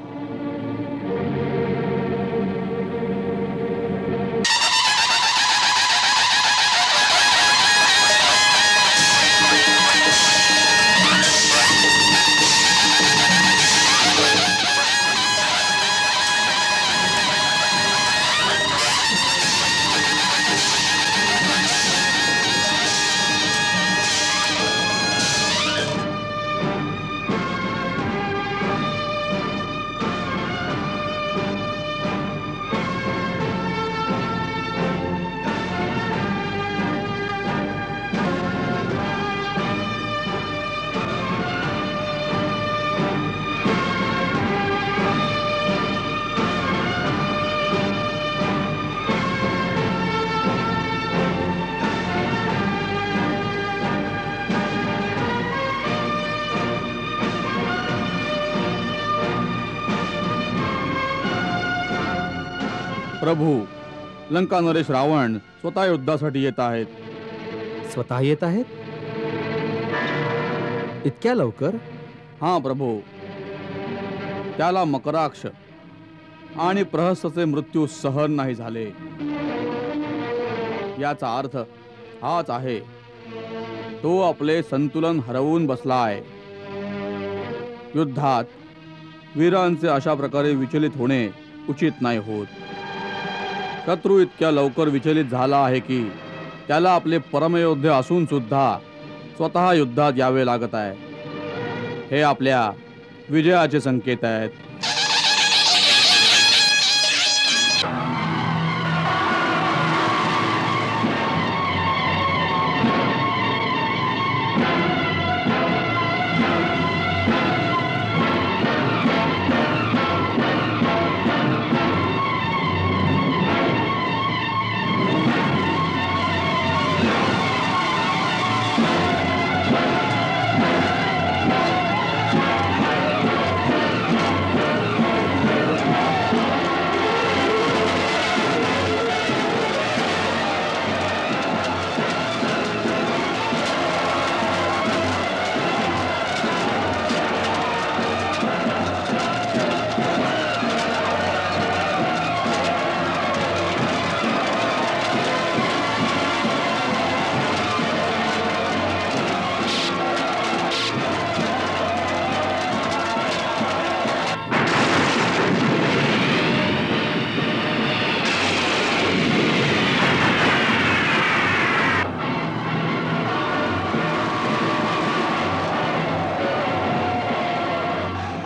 प्रभू, लंका नरेश रावण स्वतः युद्धासाठी येत आहेत. स्वतः येत आहेत? इतक्या लवकर? हां प्रभू. त्याला मकराक्ष आणि प्रहस्तचे मृत्यू सहन नाही झाले. याचा अर्थ हाच आहे, तो आपले संतुलन हरवून बसलाय. युद्धात वीरांचे अशा प्रकारे विचलित होणे उचित नाही होत. शत्रू इतक्या लवकर विचलित झाला आहे की त्याला आपले परमयोद्धे असून सुद्धा स्वतः युद्धात यावे लागत आहे. हे आपल्या विजयाचे संकेत आहेत.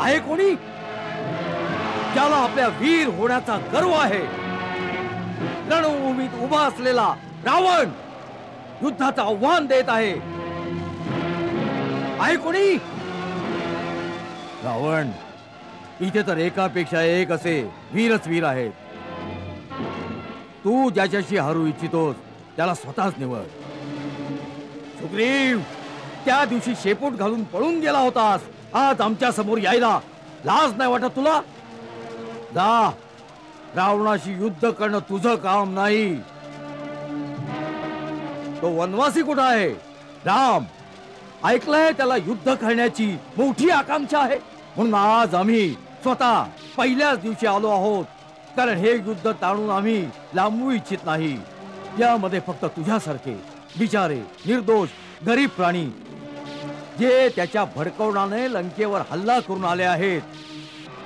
आहे कोणी ज्याला आपल्या वीर होण्याचा गर्व आहे? रणभूमीत उभा असलेला रावण युद्धाचं आव्हान देत आहे. आहे कोणी? रावण, इथे तर एकापेक्षा एक असे वीरच वीर आहेत. तू ज्याच्याशी हरू इच्छितोस त्याला स्वतःच निवड. सुग्रीव, त्या दिवशी शेपूट घालून पळून गेला होतास, आज आमच्या समोर यायला लाज नाही वाटत तुला? जा, रावणाशी युद्ध करणं तुझं काम नाही. तो वनवासी कुठं आहे? राम, ऐकलंय त्याला युद्ध करण्याची मोठी आकांक्षा आहे, म्हणून आज आम्ही स्वतः पहिल्याच दिवशी आलो आहोत. कारण हे युद्ध टाळून आम्ही लांबू इच्छित नाही. यामध्ये फक्त तुझ्यासारखे बिचारे निर्दोष गरीब प्राणी जे त्याच्या भडकवणाने लंकेवर हल्ला करून आले आहेत,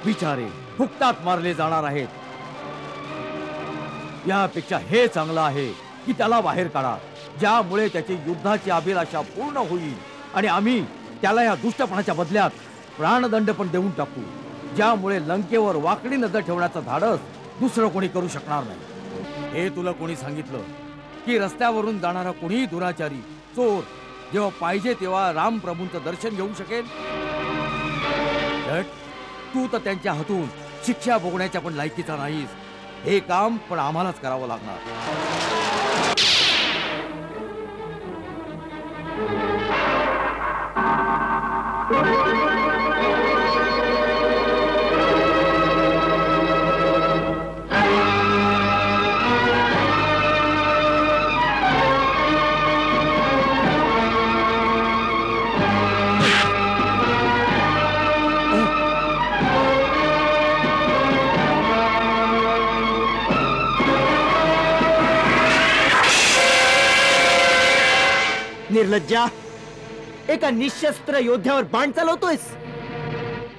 बिचारे फुकटात मारले जाणार आहेत. यापेक्षा हे चांगलं आहे की त्याला बाहेर काढा, ज्यामुळे त्याची युद्धाची अभिलाषा पूर्ण होईल आणि आम्ही त्याला या दुष्टपणाच्या बदल्यात प्राणदंड पण देऊन टाकू, ज्यामुळे लंकेवर वाकडी नजर ठेवण्याचं धाडस दुसरं कोणी करू शकणार नाही. हे तुला कोणी सांगितलं की रस्त्यावरून जाणारा कोणी दुराचारी चोर जेव्हा पाहिजे तेव्हा रामप्रभूंचं दर्शन घेऊ शकेल? तू तर त्यांच्या हातून शिक्षा भोगण्याच्या पण लायकीचा नाहीस. हे काम पण आम्हालाच करावं लागणार. निर्लज्जा, एका निशस्त्र योद्ध्यावर बाण चालवतोयस.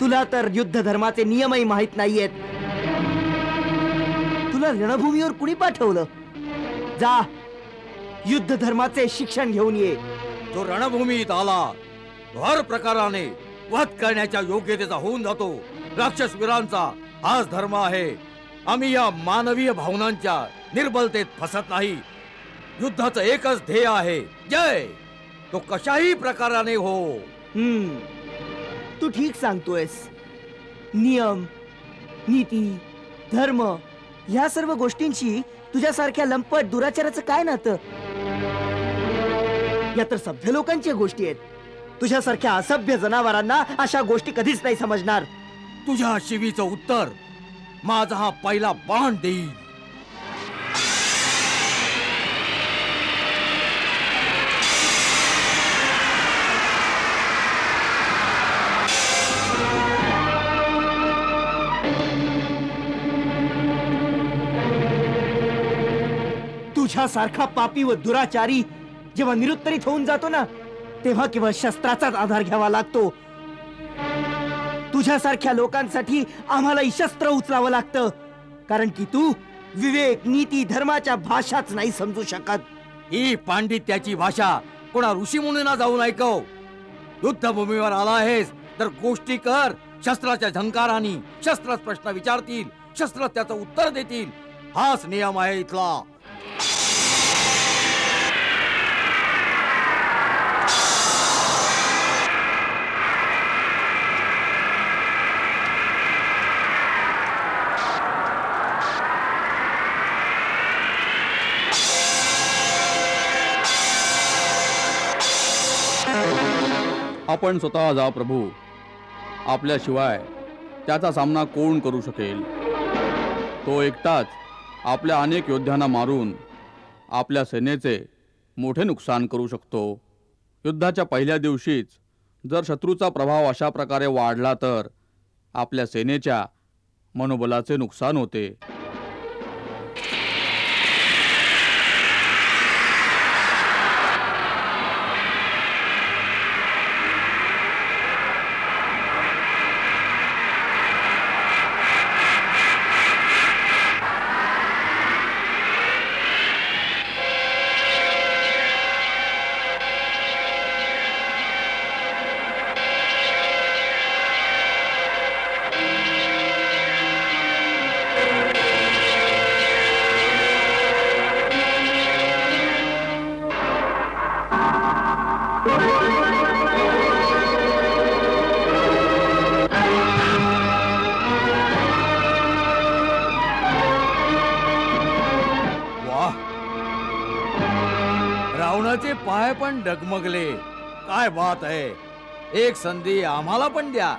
तुला तर युद्ध धर्माचे नियमही माहित नाहीयेत. तुला रणभूमीवर कुणी पाठवलं? जा, युद्ध धर्माचे शिक्षण घेऊन ये. जो रणभूमीत आला हर प्रकाराने वध करण्याच्या योग्यतेचा होऊन जातो. राक्षस वीरांचा हाच धर्म आहे. आम्ही या मानवीय भावनांच्या निर्बलतेत फसत नाही. युद्धाचं एकच ध्येय आहे, जय. तो कशाही प्रकाराने हो. तू ठीक सांगतोयस. नियम, नीती, धर्म ह्या सर्व गोष्टींशी तुझ्यासारख्या लंपट दुराचाराचं काय नातं? या तर सभ्य लोकांच्या गोष्टी आहेत. तुझ्यासारख्या असभ्य जनावरांना अशा गोष्टी कधीच नाही समजणार. तुझ्या शिवीचं उत्तर माझा हा पहिला बाण देईल. तुझ्यासारखा पापी व दुराचारी जेव्हा निरुत्तरित होऊन जातो ना, तेव्हा केवळ शस्त्राचाच आधार घ्यावा लागतो. तुझ्यासारख्या लोकांसाठी आम्हालाही शस्त्र उचलावं लागतं, कारण की तू विवेक, नीती, धर्माच्या भाषाच नाही समजू शकत. ही पांडित्याची भाषा कोणा ऋषीमुनींना जाऊन ऐकव. युद्धभूमीवर आला आहेस तर गोष्टी कर. शस्त्राच्या झंकाराने शस्त्रच प्रश्न विचारतील, शस्त्र त्याचं उत्तर देतील. हाच नियम आहे इथला. आपण स्वतः जा प्रभू. आपल्याशिवाय त्याचा सामना कोण करू शकेल? तो एकटाच आपल्या अनेक योद्ध्यांना मारून आपल्या सेनेचे मोठे नुकसान करू शकतो. युद्धाच्या पहिल्या दिवशीच जर शत्रूचा प्रभाव अशा प्रकारे वाढला तर आपल्या सेनेच्या मनोबलाचे नुकसान होते. रावणाचे पाय पण डगमगले. काय बात आहे. एक संधी आम्हाला पण द्या.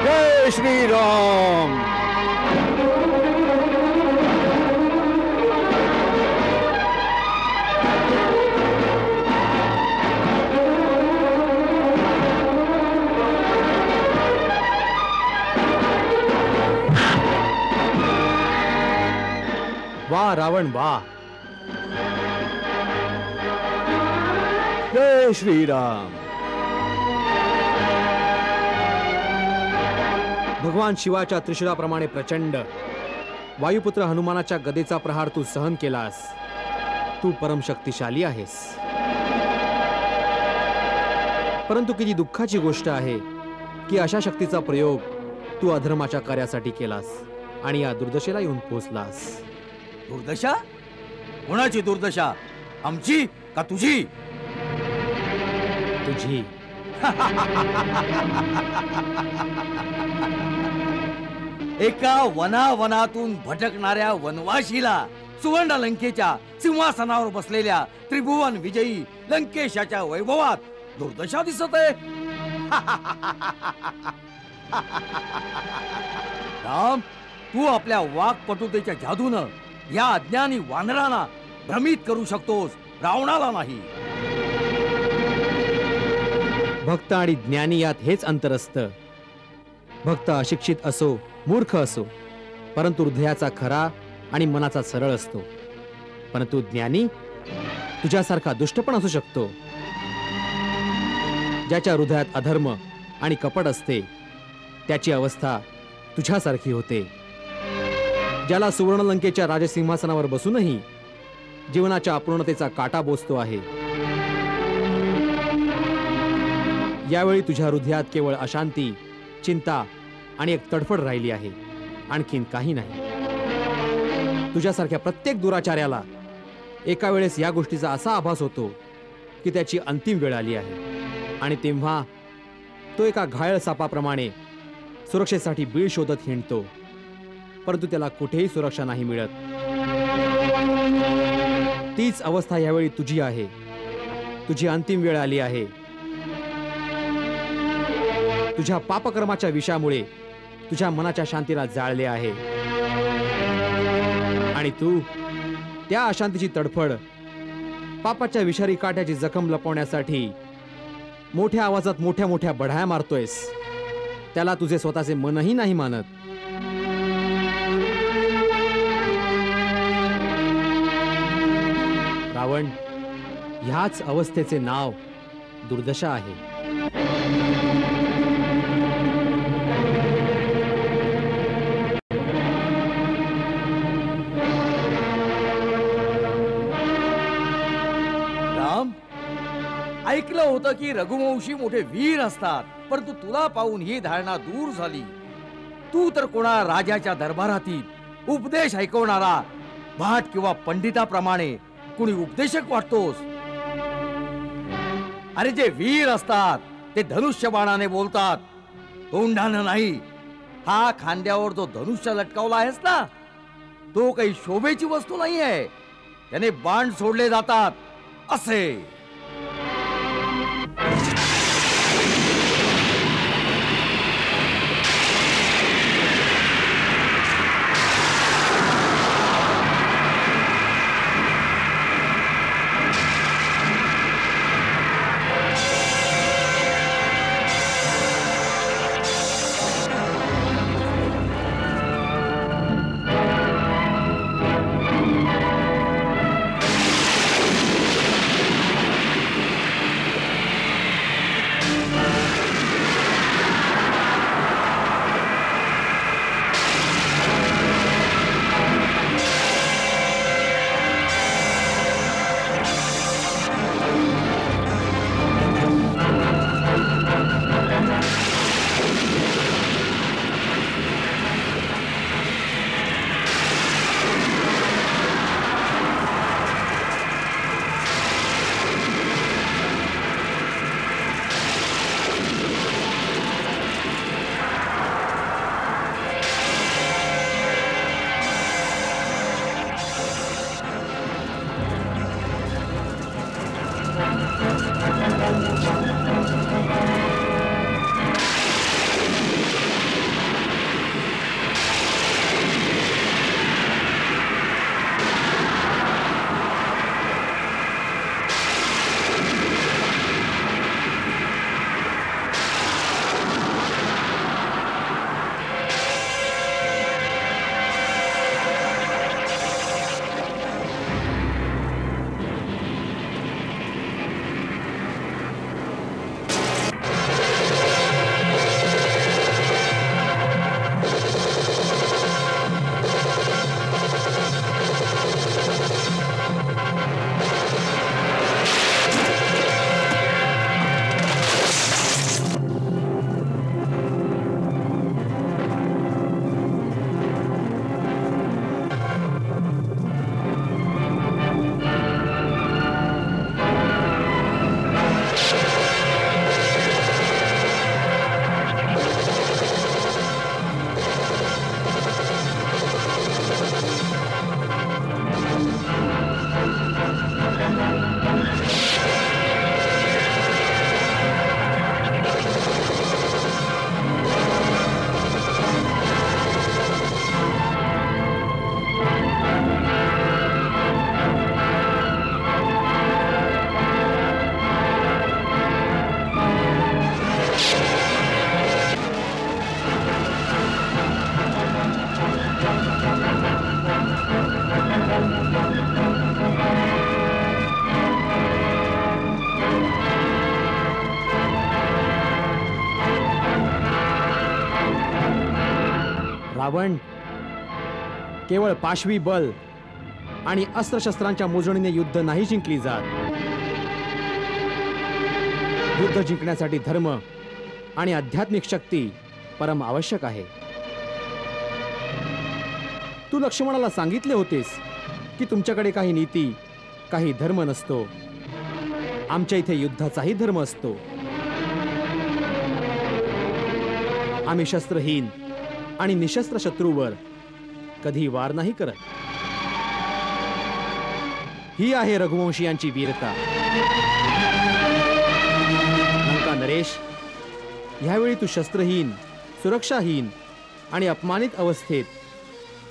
जय श्रीराम. वा रावण वा. जय श्रीराम. भगवान शिवाच्या त्रिशूळाप्रमाणे प्रचंड वायुपुत्र हनुमानाच्या गदेचा प्रहार तू सहन केलास. तू परमशक्तिशाली आहेस. परंतु किती दुःखाची गोष्ट आहे की अशा शक्तीचा प्रयोग तू अधर्माच्या कार्यासाठी केलास आणि या दुर्दशेला येऊन पोहोचलास. दुर्दशा? कोणाची दुर्दशा? आमची का तुझी? तुझी. एका वनावनातून भटकणाऱ्या वनवाशीला सुवर्ण लंकेच्या सिंहासनावर बसलेल्या त्रिभुवन विजयी लंकेशाच्या वैभवात दुर्दशा दिसत आहे. राम, तू आपल्या वाक्पटुतेच्या जादूनं या अज्ञानी वानरांना भ्रमित करू शकतोस, रावणाला नाही. भक्त आणि ज्ञानी यात हेच अंतर असतं. भक्त अशिक्षित असो, मूर्ख असो, परंतु हृदयाचा खरा आणि मनाचा सरळ असतो. परंतु ज्ञानी तुझ्यासारखा दुष्ट पण असू शकतो. ज्याच्या हृदयात अधर्म आणि कपट असते त्याची अवस्था तुझ्यासारखी होते. ज्याला सुवर्णलंकेच्या राजसिंहासनावर बसूनही जीवनाच्या अपूर्णतेचा काटा बोचतो आहे, यावेळी तुझ्या हृदयात केवळ अशांती, चिंता आणि एक तडफड राहिली आहे, आणखीन काही नाही. तुझ्यासारख्या प्रत्येक दुराचार्याला एका वेळेस या गोष्टीचा असा आभास होतो की त्याची अंतिम वेळ आली आहे आणि तेव्हा तो एका घायल सापाप्रमाणे सुरक्षेसाठी बीळ शोधत हिंडतो, परंतु त्याला कुठेही सुरक्षा नाही मिळत. तीच अवस्था यावेळी तुझी आहे. तुझी अंतिम वेळ आली आहे. तुझ्या पापकर्माच्या विषामुळे तुझ्या मनाच्या शांतीला जाळले आहे आणि तू त्या अशांतीची तडफड, पापाच्या विषारी काट्याची जखम लपवण्यासाठी मोठ्या आवाजात मोठ्या मोठ्या बढाया मारतोयस. त्याला तुझे स्वतःचे मनही नाही मानत. रावण, ह्याच अवस्थेचे नाव दुर्दशा आहे. ऐकलं होतं की रघुवंशी मोठे वीर असतात, परंतु तुला पाहून ही धारणा दूर झाली. तू तर कोणा राजाच्या दरबारातील उपदेश ऐकवणारा भाट किंवा पंडिताप्रमाणे कुणी उपदेशक वाटतोस. अरे, जे वीर असतात ते धनुष्यबाणाने बोलतात, तोंडानं नाही. हा खांद्यावर जो धनुष्य लटकावला आहेस ना, तो काही शोभेची वस्तू नाही आहे. त्याने बाण सोडले जातात असे. रावण, केवळ पाशवी बल आणि अस्त्रशस्त्रांच्या मोजणीने युद्ध नाही जिंकली जात. युद्ध जिंकण्यासाठी धर्म आणि आध्यात्मिक शक्ती परम आवश्यक आहे. तू लक्ष्मणाला सांगितले होतेस की तुमच्याकडे काही नीती, काही धर्म नसतो. आमच्या इथे युद्धाचाही धर्म असतो. आम्ही शस्त्रहीन आणि निशस्त्र शत्रूवर कधी वार नाही करत. ही आहे रघुवंशीयांची वीरता. लंका नरेश, ह्यावेळी तू शस्त्रहीन, सुरक्षाहीन आणि अपमानित अवस्थेत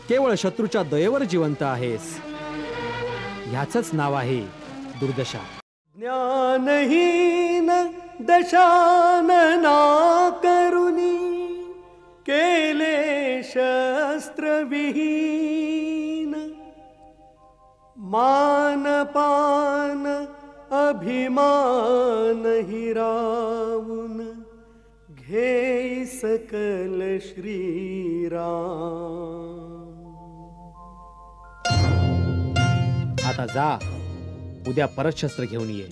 केवळ शत्रूच्या दयेवर जिवंत आहेस. ह्याचंच नाव आहे दुर्दशा. ज्ञानहीन दशानना करुणी केले शस्त्रविहीन. मानपान अभिमान हिरावून घे सकल श्रीराम. आता जा, उद्या परत शस्त्र घेऊन ये.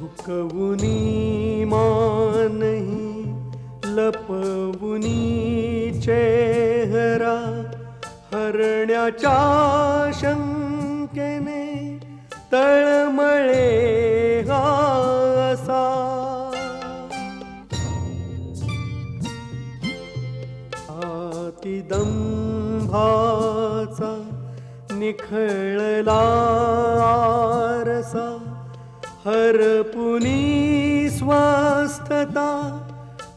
झुकवुनी मानही लपवुनी चेहरा हरण्याच्या शंकेने तळमळे हा असा. अतिदंभाचा निखळला आरसा हरपुनी स्वस्थता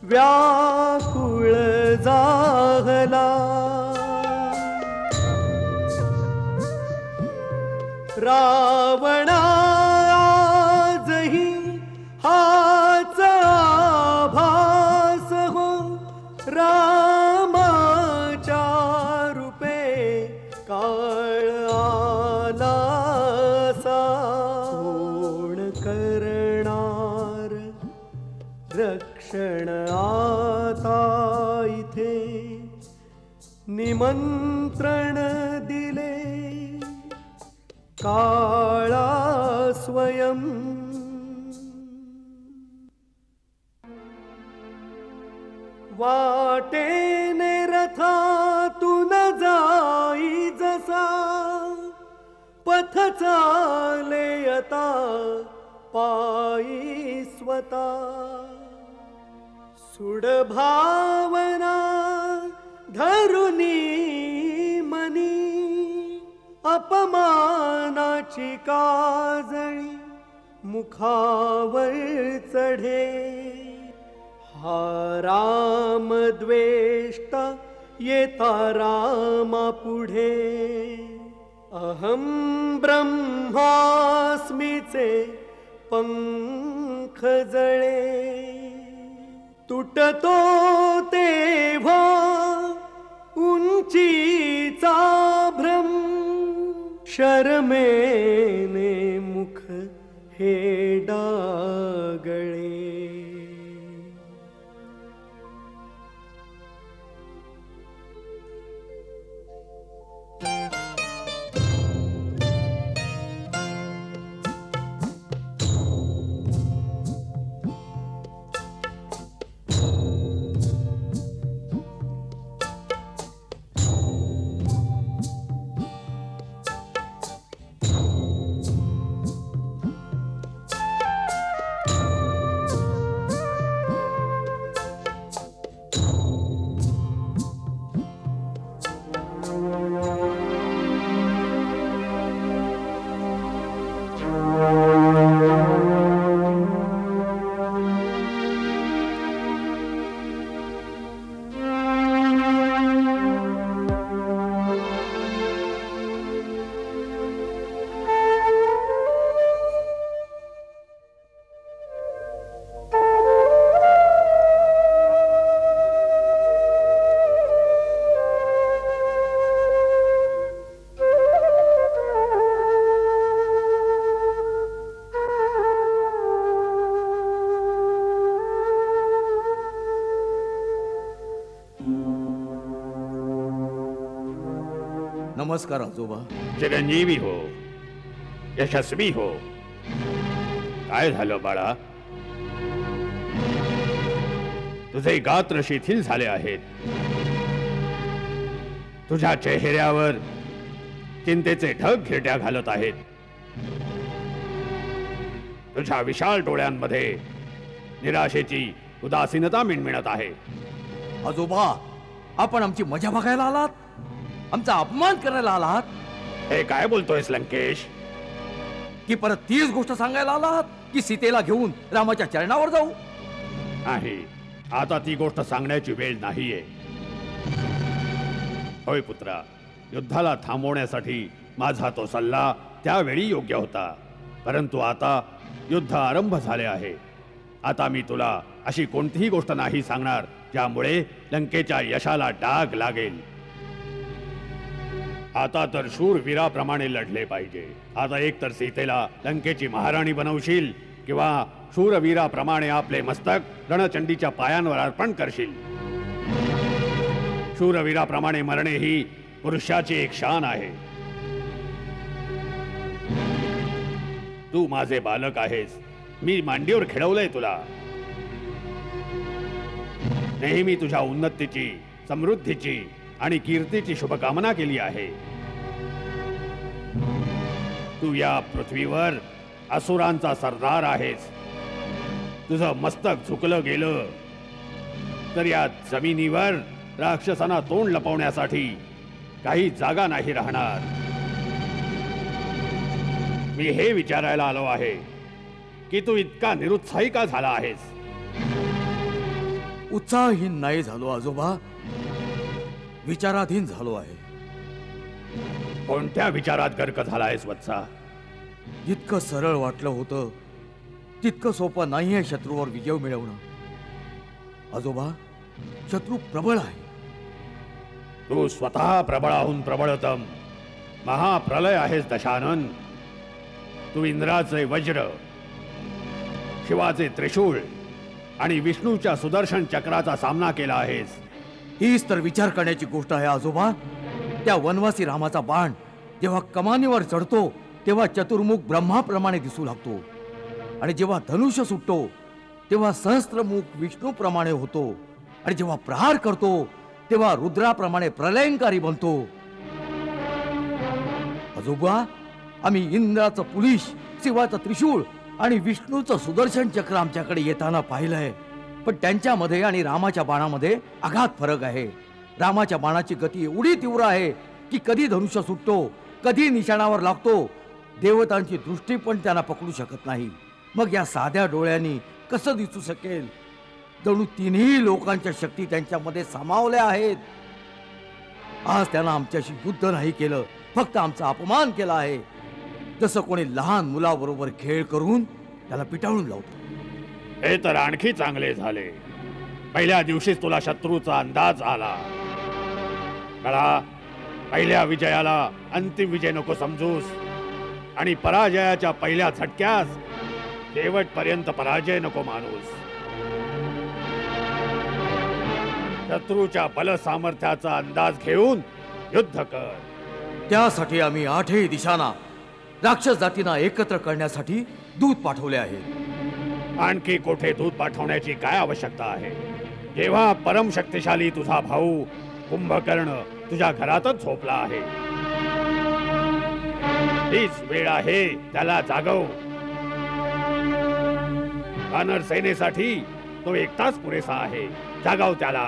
व्याकुळ जाहला. रावणा आजही हाच आभास हो रामाच्या रूपे काळ आला असा. करणार रक्षण आता इथे निमंत्रण दिले काळा स्वयं. वाटेने रथातून जाई जसा पथ चाले आता पायी स्वता. सुड भावना धरुनी मनी अपमानाची काजळी मुखावर चढे. हा राम द्वेष्टा येता रामा पुढे अहम ब्रह्मास्मीचे पंख जळे. तुटतो तेव्हा उंचीचा भ्रम शरमेने मुख हे डागळे. नमस्कार आजोबा. चिरंजीवी हो, यशस्वी हो. काय झालं बाळा? तुझे गात्र शिथिल झाले आहेत. तुझ्या चेहऱ्यावर चिंतेचे ढग घिरट्या घालत आहेत. तुझ्या विशाल डोळ्यांमध्ये निराशेची उदासीनता मिणमिणत आहे. आजोबा, आपण आमची मजा बघायला आलात? आमचा अपमान करायला आलात? हे काय बोलतोयस लंकेश? की परत तीच गोष्ट सांगायला आलात की सीतेला घेऊन रामाच्या चरणावर जाऊ? नाही, आता ती गोष्ट सांगण्याची वेळ नाहीये. होय पुत्रा, युद्धाला थांबवण्यासाठी माझा तो सल्ला त्यावेळी योग्य होता. परंतु आता युद्ध आरंभ झाले आहे. आता मी तुला अशी कोणतीही गोष्ट नाही सांगणार ज्यामुळे लंकेच्या यशाला डाग लागेल. आता तर शूरवीराप्रमाणे लढले पाहिजे. आता एक तर सीतेला लंकेची महाराणी बनवशील किंवा शूरवीराप्रमाणे आपले मस्तक रणचंडीच्या पायांवर अर्पण करशील. शूरवीराप्रमाणे मरणे ही पुरुषाची एक शान आहे. तू माझे बालक आहेस. मी मांडीवर खेळवलंय तुला. नेहमी तुझ्या उन्नतीची, समृद्धीची आणि कीर्तीची शुभकामना केली आहे. तू या पृथ्वीवर असुरांचा सरदार आहेस. तुझं मस्तक झुकलं गेलं तर या जमिनीवर राक्षसांना तोंड लपवण्यासाठी काही जागा नाही राहणार. मी हे विचारायला आलो आहे की तू इतका निरुत्साही का झाला आहेस? उत्साहहीन नाही झालो आजोबा, विचाराधीन झालो आहे. कोणत्या विचारात गर्क झाला आहेस वत्सा? जितकं सरळ वाटलं होतं तितकं सोपं नाहीये शत्रूवर विजय मिळवणं. आजोबा, शत्रू प्रबळ आहे. तू स्वतः प्रबळाहून प्रबळतम महाप्रलय आहेस दशानन. तू इंद्राचे वज्र, शिवाचे त्रिशूळ आणि विष्णूच्या सुदर्शन चक्राचा सामना केला आहेस. हीच तर विचार करण्याची गोष्ट आहे आजोबा. त्या वनवासी रामाचा बाण जेव्हा कमानीवर चढतो तेव्हा चतुर्मुख ब्रह्माप्रमाणे दिसू लागतो आणि जेव्हा धनुष्य सुटतो तेव्हा सहस्त्रमुख विष्णूप्रमाणे होतो आणि जेव्हा प्रहार करतो तेव्हा रुद्राप्रमाणे प्रलयंकारी बनतो. आजोबा, आम्ही इंद्राचं पुलिश, शिवाचं त्रिशूळ आणि विष्णूचं सुदर्शन चक्र आमच्याकडे येताना पाहिलंय. पण त्यांच्यामध्ये आणि रामाच्या बाणामध्ये अगाध फरक आहे. रामाच्या बाणाची गती एवढी तीव्र आहे की कधी धनुष्य सुटतो, कधी निशाणावर लागतो. देवतांची दृष्टी पण त्यांना पकडू शकत नाही. मग या साध्या डोळ्यांनी कसं दिसू शकेल? जणू तिन्ही लोकांच्या शक्ती त्यांच्यामध्ये सामावल्या आहेत. आज त्यांना आमच्याशी युद्ध नाही केलं, फक्त आमचा अपमान केला आहे. जसं कोणी लहान मुलाबरोबर खेळ करून त्याला पिटाळून लावतो. हे तर आणखी चांगले झाले. पहिल्या दिवशीच तुला शत्रूचा अंदाज आला. मला पहिल्या विजयाला अंतिम विजय नको समजूस आणि पराजयाच्या पहिल्या झटक्यास शेवटपर्यंत पराजय नको मानूस. शत्रूच्या बल सामर्थ्याचा अंदाज घेऊन युद्ध कर. त्यासाठी आम्ही आठही दिशांना राक्षस जातींना एकत्र करण्यासाठी दूत पाठवले आहेत. आणखी कोठे दूत पाठवण्याची काय आवश्यकता आहे? जेव्हा परम शक्तिशाली तुझा भाऊ कुंभकर्ण तुझ्या घरातच झोपला आहे. हीच वेळ आहे त्याला जागव. वानर सेनेसाठी तो एकटाच पुरेसा आहे. जागव त्याला.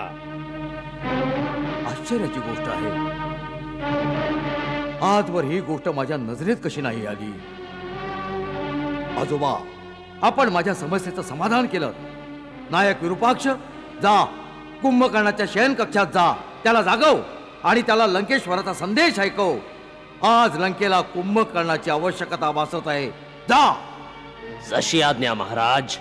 आश्चर्याची गोष्ट आहे, आजवर ही गोष्ट माझ्या नजरेत कशी नाही आली. आजोबा, आपण माझ्या समस्येचं समाधान केलं. नायक विरूपाक्ष, जा कुंभकर्णाच्या शयन कक्षात जा. त्याला जागव आणि त्याला लंकेश्वराचा संदेश ऐकव. आज लंकेला कुंभकर्णाची आवश्यकता भासत आहे. जा. जशी आज्ञा महाराज.